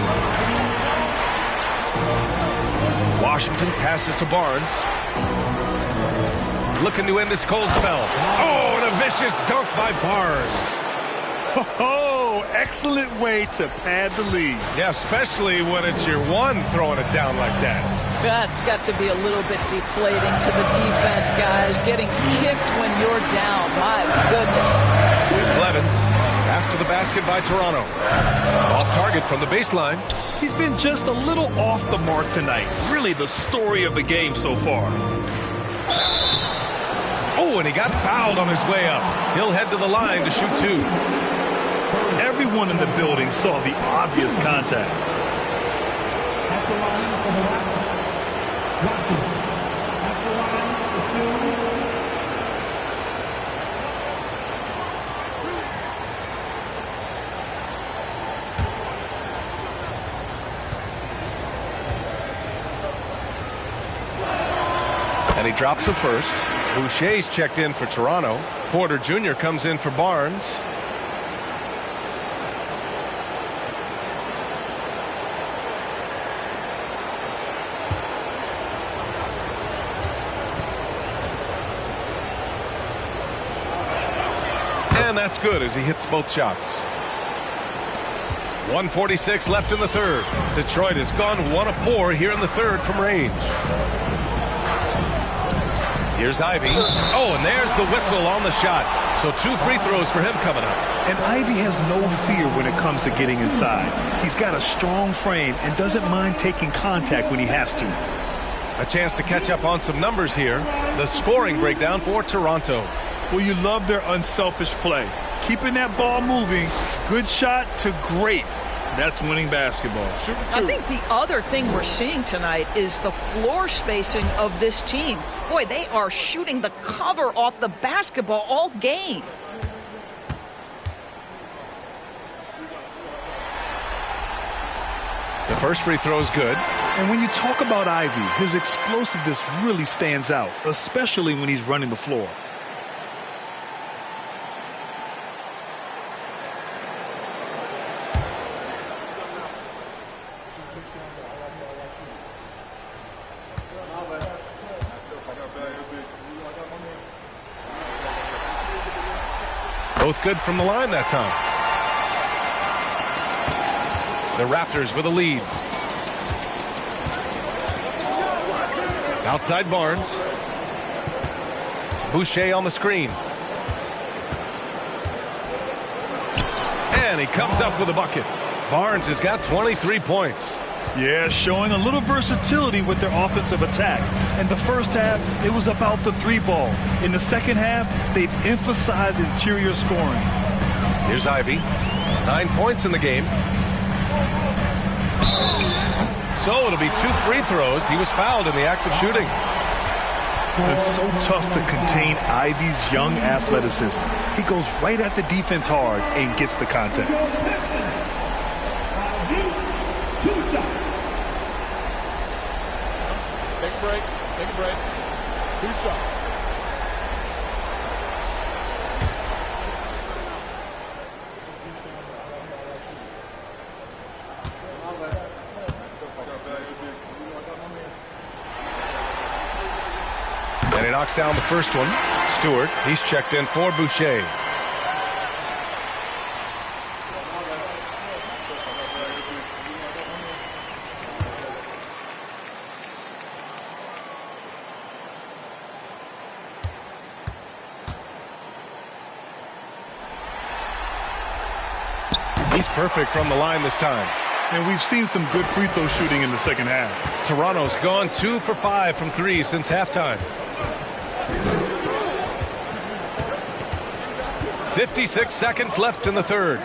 Speaker 2: Washington passes to Barnes. Looking to end this cold spell. Oh, and a vicious dunk by Barnes.
Speaker 3: Oh, excellent way to pad the lead.
Speaker 2: Yeah, especially when it's your one throwing it down like that.
Speaker 4: That's got to be a little bit deflating to the defense, guys. Getting kicked when you're down. My goodness.
Speaker 2: Here's Blevins. After the basket by Toronto. Off target from the baseline.
Speaker 3: He's been just a little off the mark tonight. Really the story of the game so far.
Speaker 2: Oh, and he got fouled on his way up. He'll head to the line to shoot 2.
Speaker 3: Everyone in the building saw the obvious contact.
Speaker 5: At the line for the Raptors. Washington. At the line for 2.
Speaker 2: And he drops the first. Boucher's checked in for Toronto. Porter Jr. comes in for Barnes. And that's good as he hits both shots. 1:46 left in the third. Detroit has gone 1 of 4 here in the third from range. Here's Ivy. Oh, and there's the whistle on the shot. So 2 free throws for him coming up.
Speaker 3: And Ivy has no fear when it comes to getting inside. He's got a strong frame and doesn't mind taking contact when he has to.
Speaker 2: A chance to catch up on some numbers here. The scoring breakdown for Toronto.
Speaker 3: Well, you love their unselfish play. Keeping that ball moving, good shot to great. That's winning basketball.
Speaker 4: I think the other thing we're seeing tonight is the floor spacing of this team. Boy, they are shooting the cover off the basketball all game.
Speaker 2: The first free throw is good.
Speaker 3: And when you talk about Ivey, his explosiveness really stands out, especially when he's running the floor.
Speaker 2: Both good from the line that time. The Raptors with a lead. Outside Barnes. Boucher on the screen. And he comes up with a bucket. Barnes has got 23 points.
Speaker 3: Yeah, showing a little versatility with their offensive attack. In the first half, it was about the three ball. In the second half, they've emphasized interior scoring.
Speaker 2: Here's Ivey. 9 points in the game. So it'll be 2 free throws. He was fouled in the act of shooting.
Speaker 3: It's so tough to contain Ivey's young athleticism. He goes right at the defense hard and gets the contact.
Speaker 11: Take a break. Take a break. 2 shots.
Speaker 2: And he knocks down the first one. Stewart, he's checked in for Boucher. He's perfect from the line this time.
Speaker 3: And we've seen some good free throw shooting in the second half.
Speaker 2: Toronto's gone 2 for 5 from 3 since halftime. 56 seconds left in the third.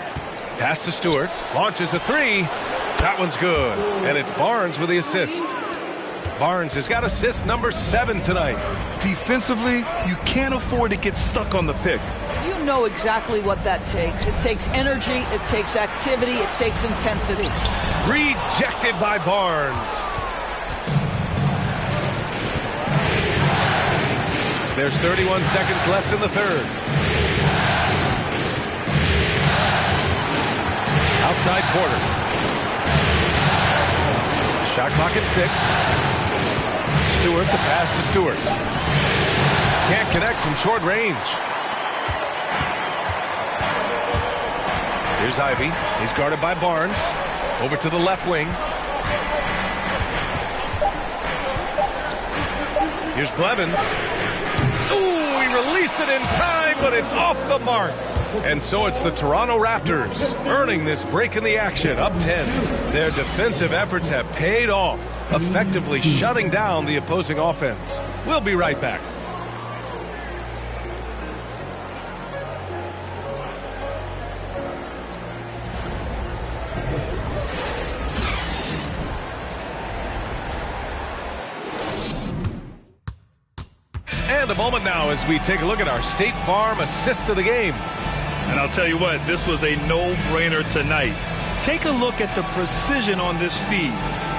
Speaker 2: Pass to Stewart. Launches a 3. That one's good. And it's Barnes with the assist. Barnes has got assist number 7 tonight.
Speaker 3: Defensively, you can't afford to get stuck on the pick.
Speaker 4: You know exactly what that takes. It takes energy, it takes activity, it takes intensity.
Speaker 2: Rejected by Barnes. There's 31 seconds left in the third. Outside quarter. Shot clock at 6. Stewart, the pass to Stewart. Can't connect from short range. Here's Ivey. He's guarded by Barnes. Over to the left wing. Here's Blevins. Ooh, he released it in time, but it's off the mark. And so it's the Toronto Raptors earning this break in the action, up 10. Their defensive efforts have paid off, effectively shutting down the opposing offense. We'll be right back. And a moment now as we take a look at our State Farm assist of the game.
Speaker 3: And I'll tell you what, this was a no-brainer tonight. Take a look at the precision on this feed.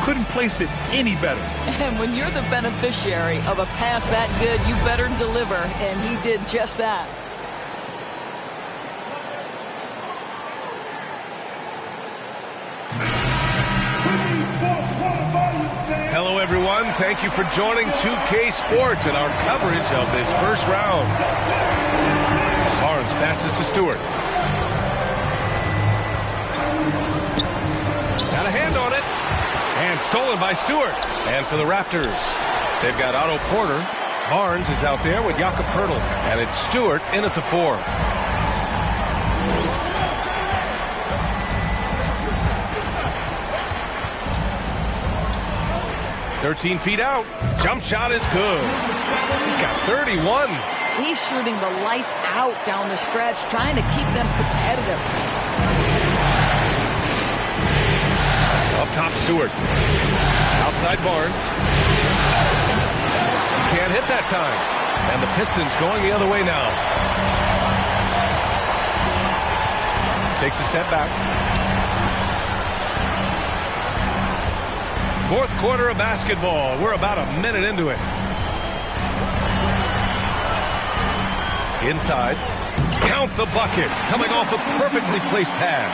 Speaker 3: Couldn't place it any better.
Speaker 4: And when you're the beneficiary of a pass that good, you better deliver, and he did just that.
Speaker 2: Hello, everyone. Thank you for joining 2K Sports and our coverage of this first round. Barnes passes to Stewart. Got a hand on it. And stolen by Stewart. And for the Raptors, they've got Otto Porter. Barnes is out there with Jakob Poeltl. And it's Stewart in at the 4. .13 feet out. Jump shot is good. He's got 31.
Speaker 4: He's shooting the lights out down the stretch, trying to keep them competitive.
Speaker 2: Up top, Stewart. Outside Barnes. He can't hit that time. And the Pistons going the other way now. Takes a step back. Fourth quarter of basketball. We're about a minute into it. Inside. Count the bucket. Coming off a perfectly placed pass.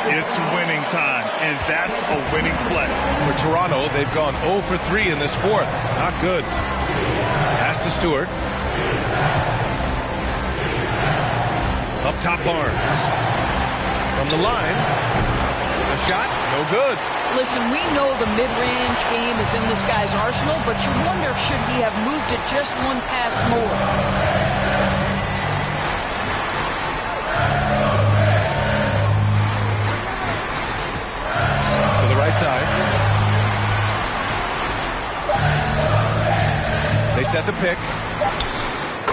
Speaker 3: It's winning time, and that's a winning play.
Speaker 2: For Toronto, they've gone 0 for 3 in this fourth. Not good. Pass to Stewart. Up top, Barnes. From the line. A shot, no good.
Speaker 4: Listen, we know the mid-range game is in this guy's arsenal, but you wonder, should he have moved it just one pass more?
Speaker 2: To the right side. They set the pick.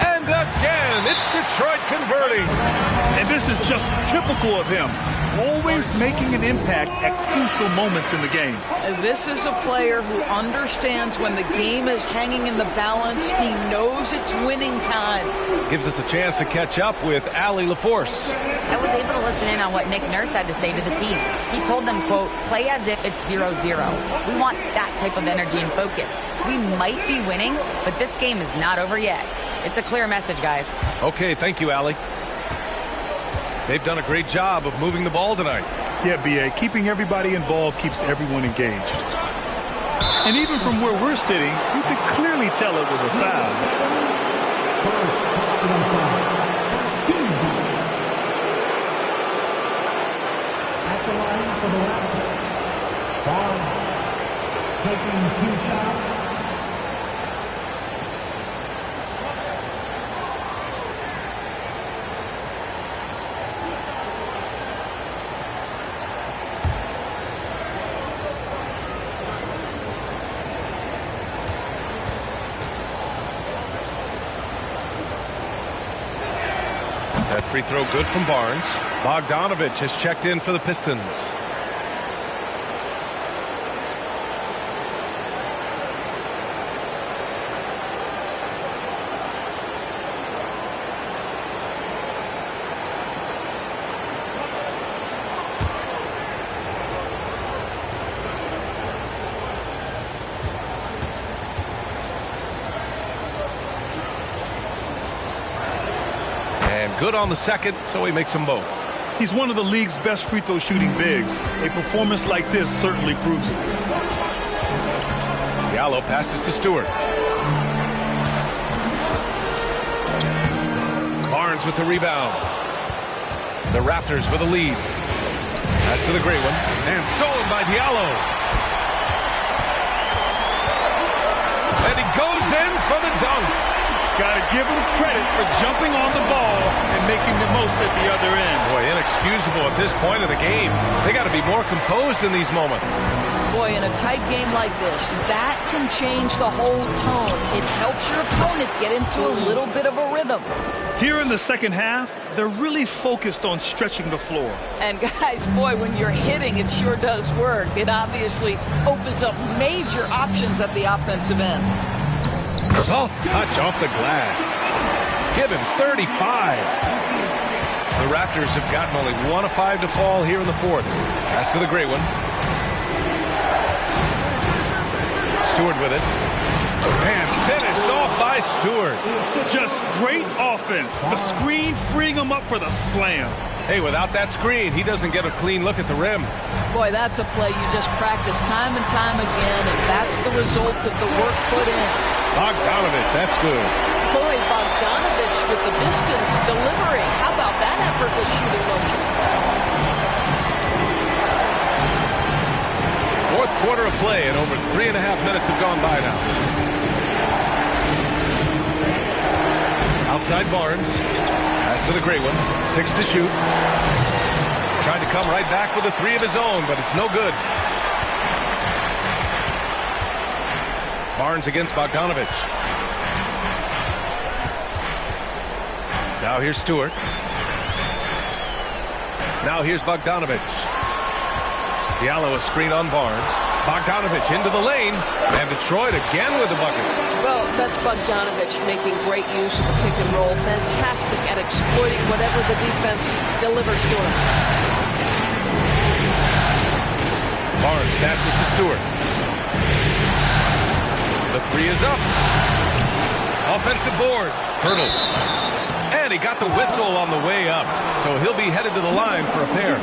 Speaker 2: And again, it's Detroit converting.
Speaker 3: And this is just typical of him. Always making an impact at crucial moments in the game.
Speaker 4: This is a player who understands when the game is hanging in the balance. He knows it's winning time.
Speaker 2: Gives us a chance to catch up with Allie LaForce.
Speaker 7: I was able to listen in on what Nick Nurse had to say to the team. He told them, quote, play as if it's 0-0. We want that type of energy and focus. We might be winning, but this game is not over yet. It's a clear message, guys.
Speaker 2: Okay, thank you, Allie. They've done a great job of moving the ball tonight.
Speaker 3: Yeah, B.A., keeping everybody involved keeps everyone engaged. And even from where we're sitting, you could clearly tell it was a foul.
Speaker 5: First personal foul. Team foul. At the line for the Raptors. Barnes taking 2 shots.
Speaker 2: That free throw good from Barnes. Bogdanovich has checked in for the Pistons. Good on the second, so he makes them both.
Speaker 3: He's one of the league's best free throw shooting bigs. A performance like this certainly proves it.
Speaker 2: Diallo passes to Stewart. Barnes with the rebound. The Raptors with a lead. Pass to the great one. And stolen by Diallo. And he goes in for the dunk.
Speaker 3: Got to give him credit for jumping on the ball and making the most at the other end.
Speaker 2: Boy, inexcusable at this point of the game. They got to be more composed in these moments.
Speaker 4: Boy, in a tight game like this, that can change the whole tone. It helps your opponent get into a little bit of a rhythm.
Speaker 3: Here in the second half, they're really focused on stretching the floor.
Speaker 4: And guys, boy, when you're hitting, it sure does work. It obviously opens up major options at the offensive end.
Speaker 2: Soft touch off the glass. Give him 35. The Raptors have gotten only 1 of 5 to fall here in the fourth. Pass to the great one. Stewart with it. And finished off by Stewart.
Speaker 3: Just great offense. The screen freeing him up for the slam.
Speaker 2: Hey, without that screen, he doesn't get a clean look at the rim.
Speaker 4: Boy, that's a play you just practice time and time again, and that's the result of the work put in.
Speaker 2: Bogdanovich, that's good.
Speaker 4: Boy, Bogdanovich with the distance delivery. How about that effortless shooting motion?
Speaker 2: Fourth quarter of play, and over 3.5 minutes have gone by now. Outside Barnes. Pass to the great one. 6 to shoot. Trying to come right back with a 3 of his own, but it's no good. Barnes against Bogdanovich. Now here's Stewart. Now here's Bogdanovich. Diallo a screen on Barnes. Bogdanovich into the lane. And Detroit again with the bucket.
Speaker 6: Well, that's Bogdanovich making great use of the pick and roll. Fantastic at exploiting whatever the defense delivers to him.
Speaker 2: Barnes passes to Stewart. The three is up. Offensive board. Poeltl. And he got the whistle on the way up. So he'll be headed to the line for a pair.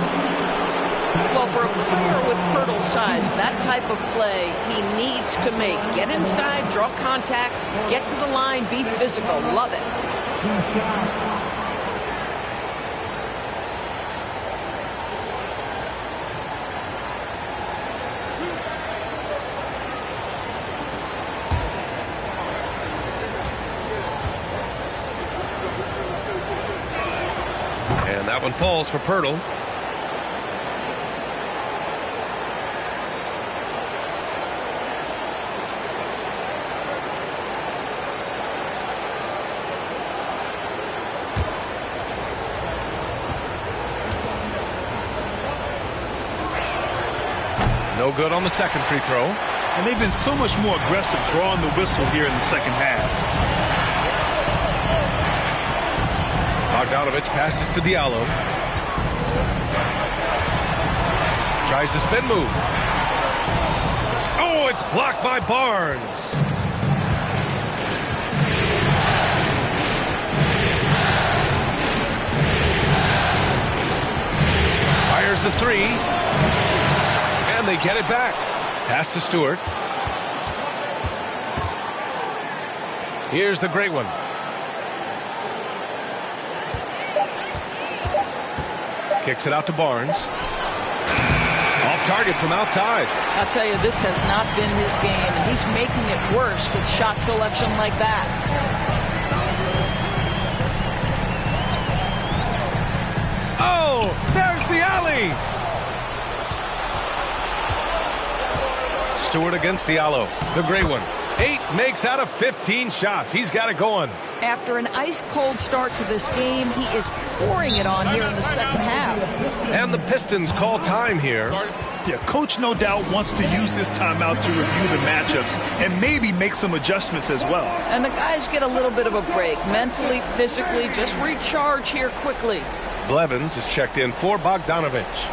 Speaker 6: Well, for a player with Poeltl's size, that type of play he needs to make. Get inside, draw contact, get to the line, be physical. Love it.
Speaker 2: And that one falls for Poeltl. No good on the second free throw.
Speaker 3: And they've been so much more aggressive drawing the whistle here in the second half.
Speaker 2: Bogdanovich passes to Diallo. Tries the spin move. Oh, it's blocked by Barnes. Fires the three. And they get it back. Pass to Stewart. Here's the great one. Kicks it out to Barnes. Off target from outside.
Speaker 4: I'll tell you, this has not been his game, and he's making it worse with shot selection like that.
Speaker 2: Oh, there's the alley. Stewart against Diallo. The great one. 8 makes out of 15 shots. He's got it going.
Speaker 4: After an ice-cold start to this game, he is pouring it on here in the second half.
Speaker 2: And the Pistons call time here.
Speaker 3: Yeah, coach no doubt wants to use this timeout to review the matchups and maybe make some adjustments as well.
Speaker 4: And the guys get a little bit of a break. Mentally, physically, just recharge here quickly.
Speaker 2: Blevins is checked in for Bogdanovich.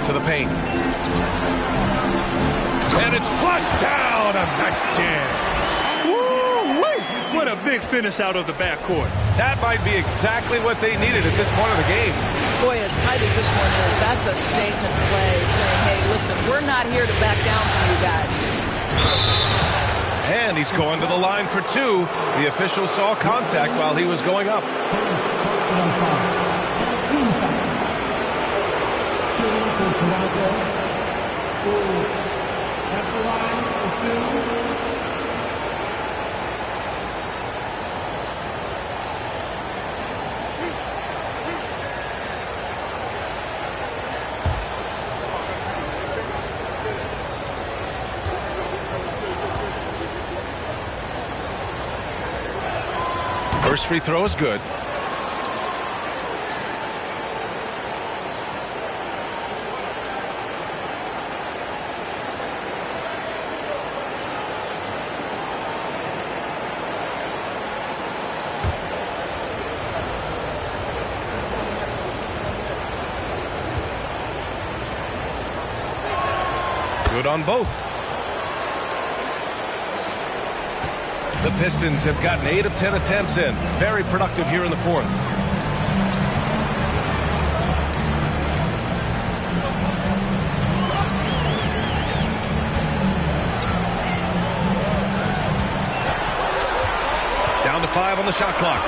Speaker 2: To the paint. And it's flushed down. A nice jam.
Speaker 3: Woo-wee! What a big finish out of the backcourt.
Speaker 2: That might be exactly what they needed at this point of the game.
Speaker 4: Boy, as tight as this one is, that's a statement play saying, hey, listen, we're not here to back down from you guys.
Speaker 2: And he's going to the line for 2. The official saw contact while he was going up.
Speaker 5: At the line for 2.
Speaker 2: First free throw is good. Good on both. The Pistons have gotten 8 of 10 attempts in. Very productive here in the fourth. Down to 5 on the shot clock.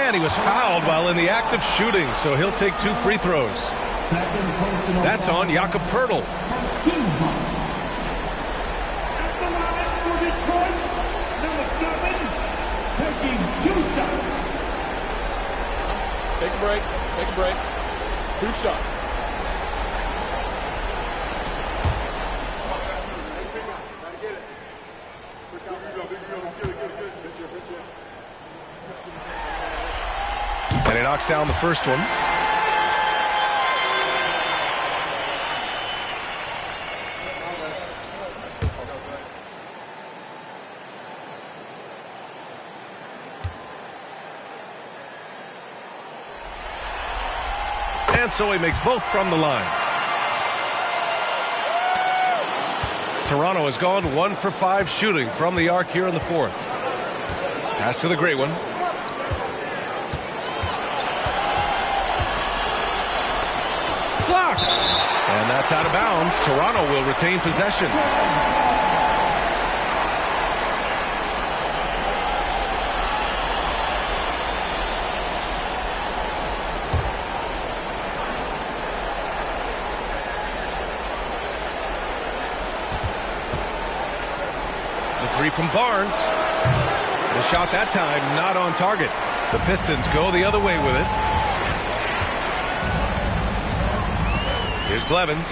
Speaker 2: And he was fouled while in the act of shooting, so he'll take 2 free throws. That's on Jakob Poeltl.
Speaker 5: At the line for Detroit, number 7, taking 2 shots.
Speaker 8: Take a break. Take a break. 2 shots.
Speaker 2: And he knocks down the first one. And so he makes both from the line. Toronto has gone 1 for 5 shooting from the arc here in the 4th. Pass to the great one. Blocked. And that's out of bounds. Toronto will retain possession. The 3 from Barnes. The shot that time not on target. The Pistons go the other way with it. Here's Blevins.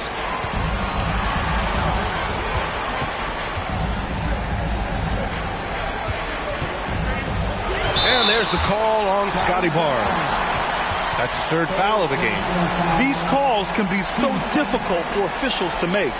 Speaker 2: And there's the call on Scotty Barnes. That's his 3rd foul of the game.
Speaker 3: These calls can be so difficult for officials to make.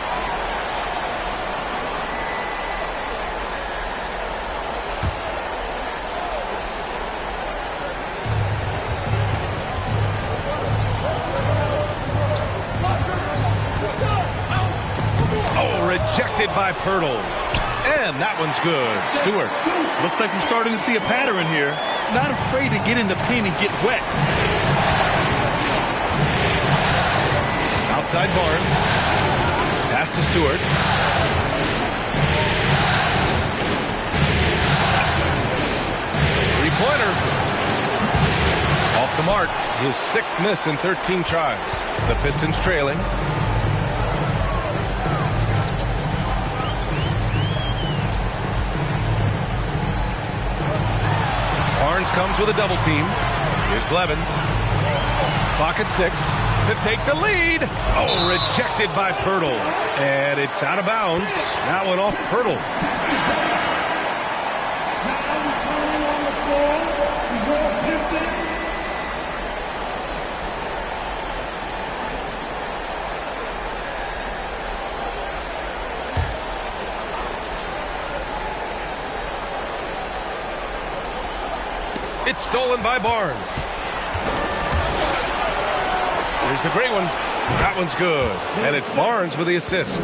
Speaker 2: Rejected by Poeltl. And that one's good. Stewart.
Speaker 3: Looks like we're starting to see a pattern here. Not afraid to get in the paint and get wet.
Speaker 2: Outside Barnes. Pass to Stewart. Three-pointer. Off the mark. His 6th miss in 13 tries. The Pistons trailing. Barnes comes with a double team. Here's Blevins. Clock at 6 to take the lead. Oh, rejected by Poeltl. And it's out of bounds. That one off Poeltl. It's stolen by Barnes. Here's the great one. That one's good. And it's Barnes with the assist.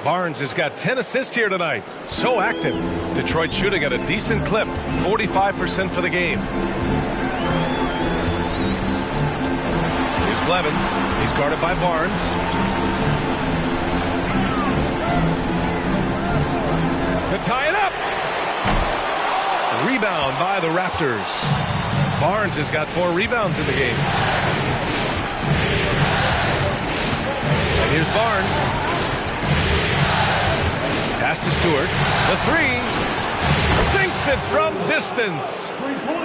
Speaker 2: Barnes has got 10 assists here tonight. So active. Detroit shooting at a decent clip. 45% for the game. Here's Blevins. He's guarded by Barnes. To tie it up. Rebound by the Raptors. Barnes has got 4 rebounds in the game. And here's Barnes. Pass to Stewart. The 3. Sinks it from distance.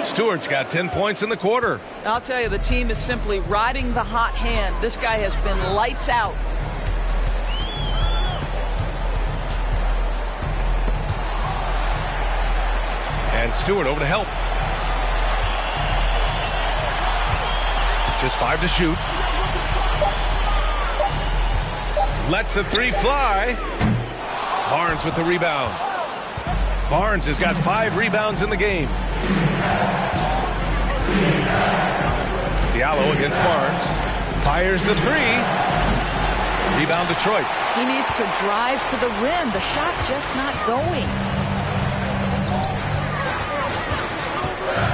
Speaker 2: Stewart's got 10 points in the quarter.
Speaker 4: I'll tell you, the team is simply riding the hot hand. This guy has been lights out.
Speaker 2: And Stewart over to help. Just 5 to shoot. Lets the 3 fly. Barnes with the rebound. Barnes has got 5 rebounds in the game. Diallo against Barnes. Fires the 3. Rebound Detroit.
Speaker 4: He needs to drive to the rim. The shot just not going.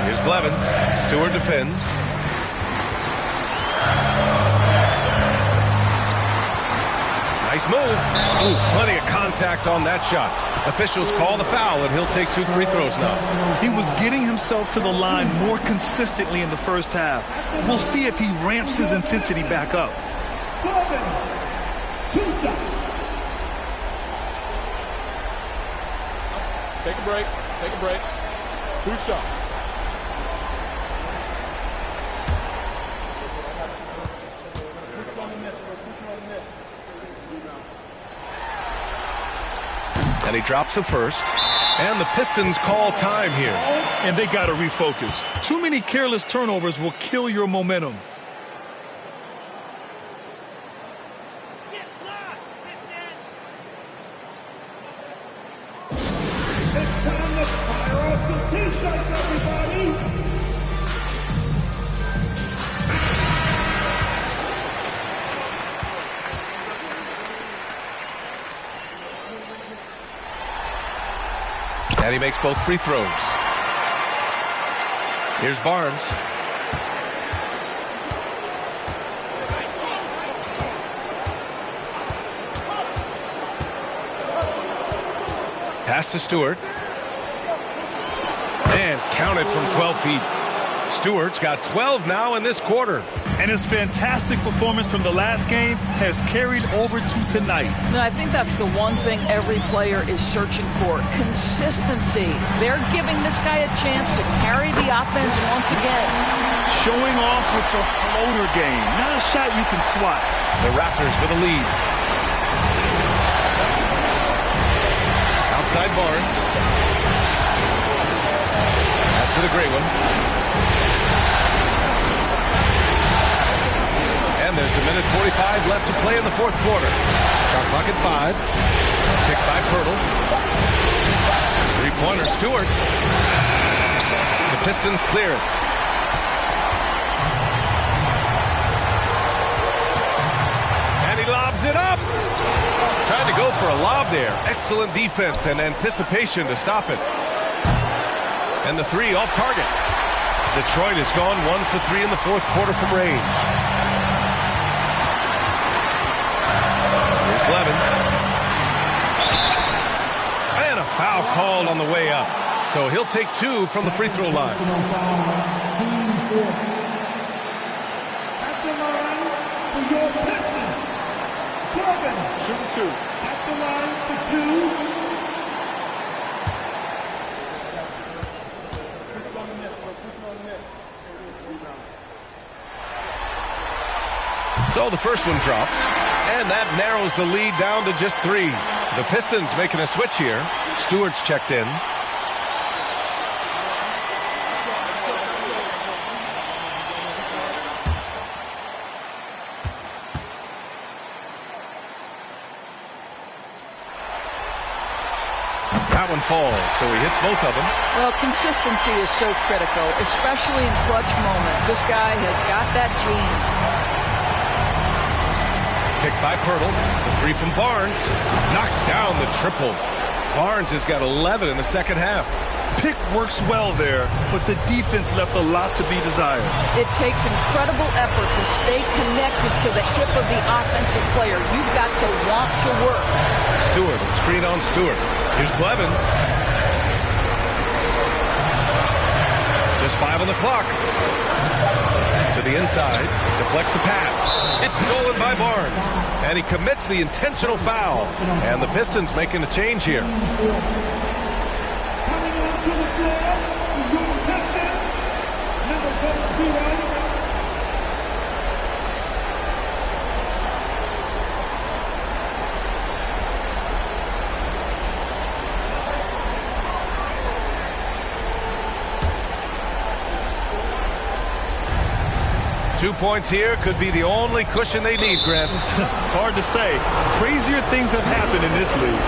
Speaker 2: Here's Blevins. Stewart defends. Nice move. Ooh, plenty of contact on that shot. Officials call the foul, and he'll take 2 free throws now.
Speaker 3: He was getting himself to the line more consistently in the first half. We'll see if he ramps his intensity back up.
Speaker 5: 2 shots.
Speaker 11: Take a break. Take a break. 2 shots.
Speaker 2: And he drops it first. And the Pistons call time here.
Speaker 3: And they got to refocus. Too many careless turnovers will kill your momentum.
Speaker 5: It's time to fire off some T-shirts, everybody.
Speaker 2: And he makes both free throws. Here's Barnes. Pass to Stewart. And counted from 12 feet. Stewart's got 12 now in this quarter.
Speaker 3: And his fantastic performance from the last game has carried over to tonight.
Speaker 4: No, I think that's the one thing every player is searching for. Consistency. They're giving this guy a chance to carry the offense once again.
Speaker 3: Showing off with the floater game. Not a shot you can swat.
Speaker 2: The Raptors with a lead. Outside Barnes. Pass to the gray one. And there's a minute 45 left to play in the fourth quarter. Shot clock at 5. Picked by Pirtle. 3-pointer Stewart. The Pistons clear it. And he lobs it up. Tried to go for a lob there. Excellent defense and anticipation to stop it. And the 3 off target. Detroit has gone 1 for 3 in the fourth quarter from range. Blevins. And a foul called on the way up. So he'll take 2 from the free throw line.
Speaker 5: At the line for your Pistons. Blevins.
Speaker 11: Shooting 2.
Speaker 5: At the line for 2.
Speaker 2: So the first one drops. And that narrows the lead down to just 3. The Pistons making a switch here. Stewart's checked in. That one falls, so he hits both of them.
Speaker 4: Well, consistency is so critical, especially in clutch moments. This guy has got that gene.
Speaker 2: Picked by Pirtle. The 3 from Barnes. Knocks down the triple. Barnes has got 11 in the second half.
Speaker 3: Pick works well there, but the defense left a lot to be desired.
Speaker 4: It takes incredible effort to stay connected to the hip of the offensive player. You've got to want to work.
Speaker 2: Stewart, a screen on Stewart. Here's Blevins. Just 5 on the clock. To the inside, deflects the pass. It's stolen by Barnes. And he commits the intentional foul. And the Pistons making a change here.
Speaker 5: Coming onto the floor for your Pistons. Number 32.
Speaker 2: Two points here could be the only cushion they need, Grant.
Speaker 3: Hard to say. Crazier things have happened in this league.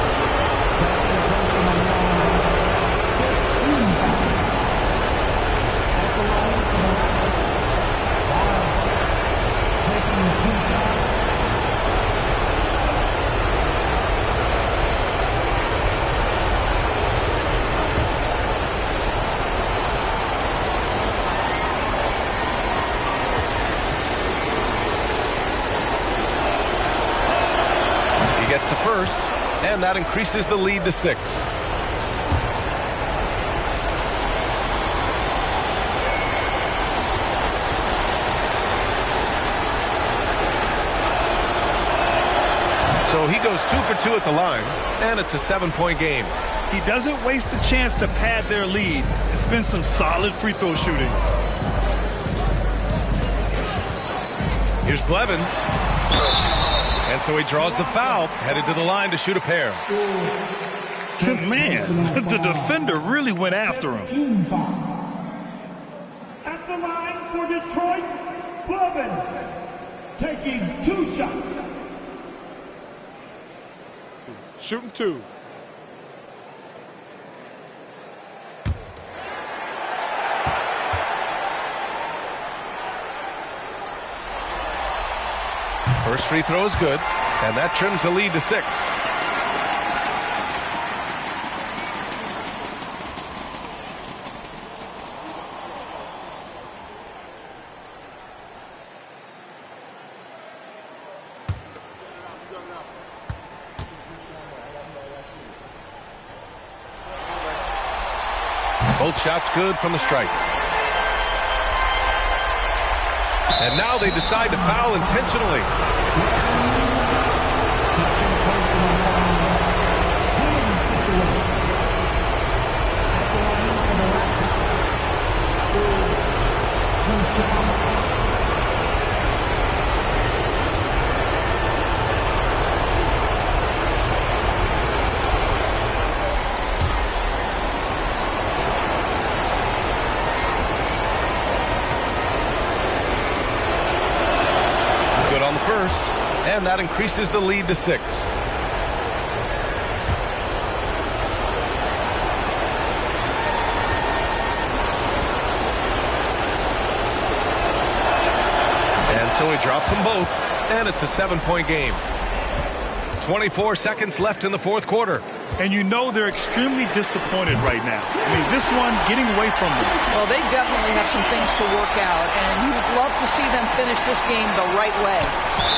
Speaker 2: and that increases the lead to 6. So he goes 2 for 2 at the line, and it's a 7-point game.
Speaker 3: He doesn't waste a chance to pad their lead. It's been some solid free throw shooting.
Speaker 2: Here's Blevins. And so he draws the foul, headed to the line to shoot a pair.
Speaker 3: Man, the defender really went after him.
Speaker 5: At the line for Detroit, Blevins taking 2 shots.
Speaker 11: Shooting 2.
Speaker 2: First free throw is good, and that trims the lead to 6. Both shots good from the stripe. And now they decide to foul intentionally. First, and that increases the lead to 6. And so he drops them both, and it's a 7-point game. 24 seconds left in the 4th quarter.
Speaker 3: And you know they're extremely disappointed right now. I mean, this one getting away from them.
Speaker 4: Well, they definitely have some things to work out, and you'd love to see them finish this game the right way.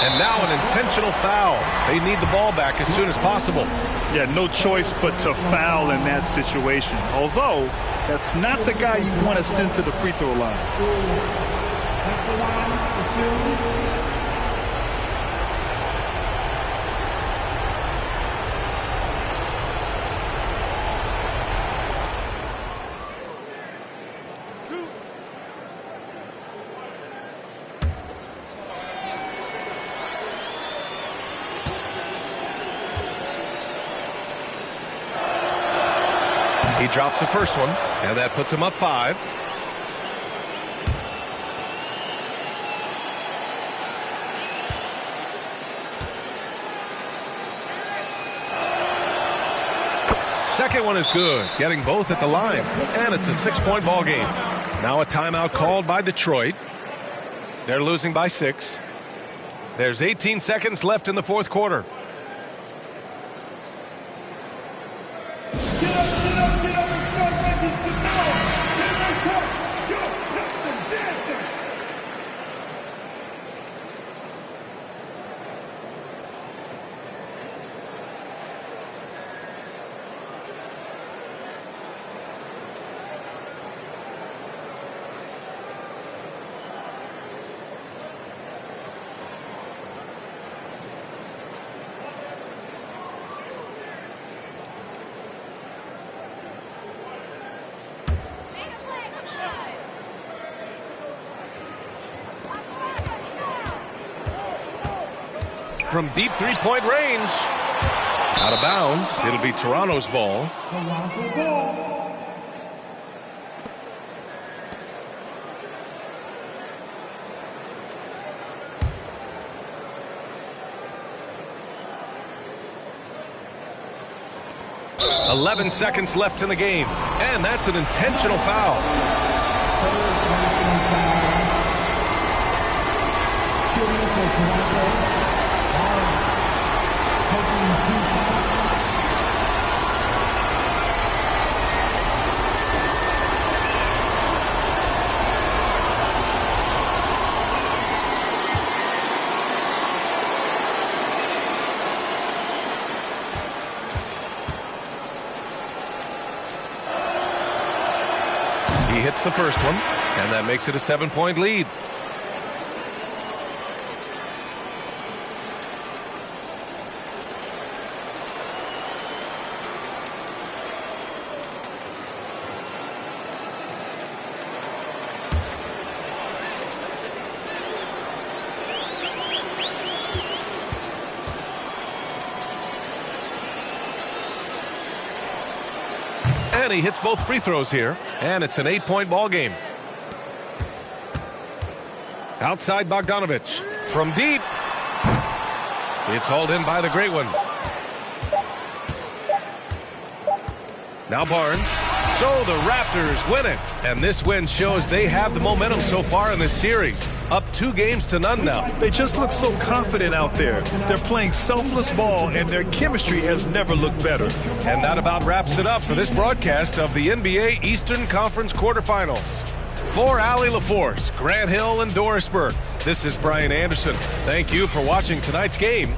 Speaker 2: And now an intentional foul. They need the ball back as soon as possible.
Speaker 3: Yeah, no choice but to foul in that situation. Although, that's not the guy you want to send to the free throw line.
Speaker 5: At the line for 2.
Speaker 2: He drops the first one, and that puts him up 5. Second one is good, getting both at the line, and it's a 6-point ball game. Now a timeout called by Detroit. They're losing by 6. There's 18 seconds left in the 4th quarter. From deep 3-point range. Out of bounds. It'll be Toronto's ball.
Speaker 5: Toronto ball.
Speaker 2: .11 seconds left in the game. And that's an intentional foul. He hits the first one, and that makes it a 7-point lead. And he hits both free throws here, and it's an 8-point ball game. Outside Bogdanovich from deep. It's hauled in by the great one. Now Barnes. So the Raptors win it, and this win shows they have the momentum so far in this series. Up 2-0 now.
Speaker 3: They just look so confident out there. They're playing selfless ball, and their chemistry has never looked better.
Speaker 2: And that about wraps it up for this broadcast of the NBA Eastern Conference quarterfinals. For Allie LaForce, Grant Hill, and Doris Burke, this is Brian Anderson. Thank you for watching tonight's game.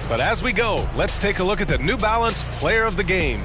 Speaker 2: But as we go, let's take a look at the New Balance Player of the Game.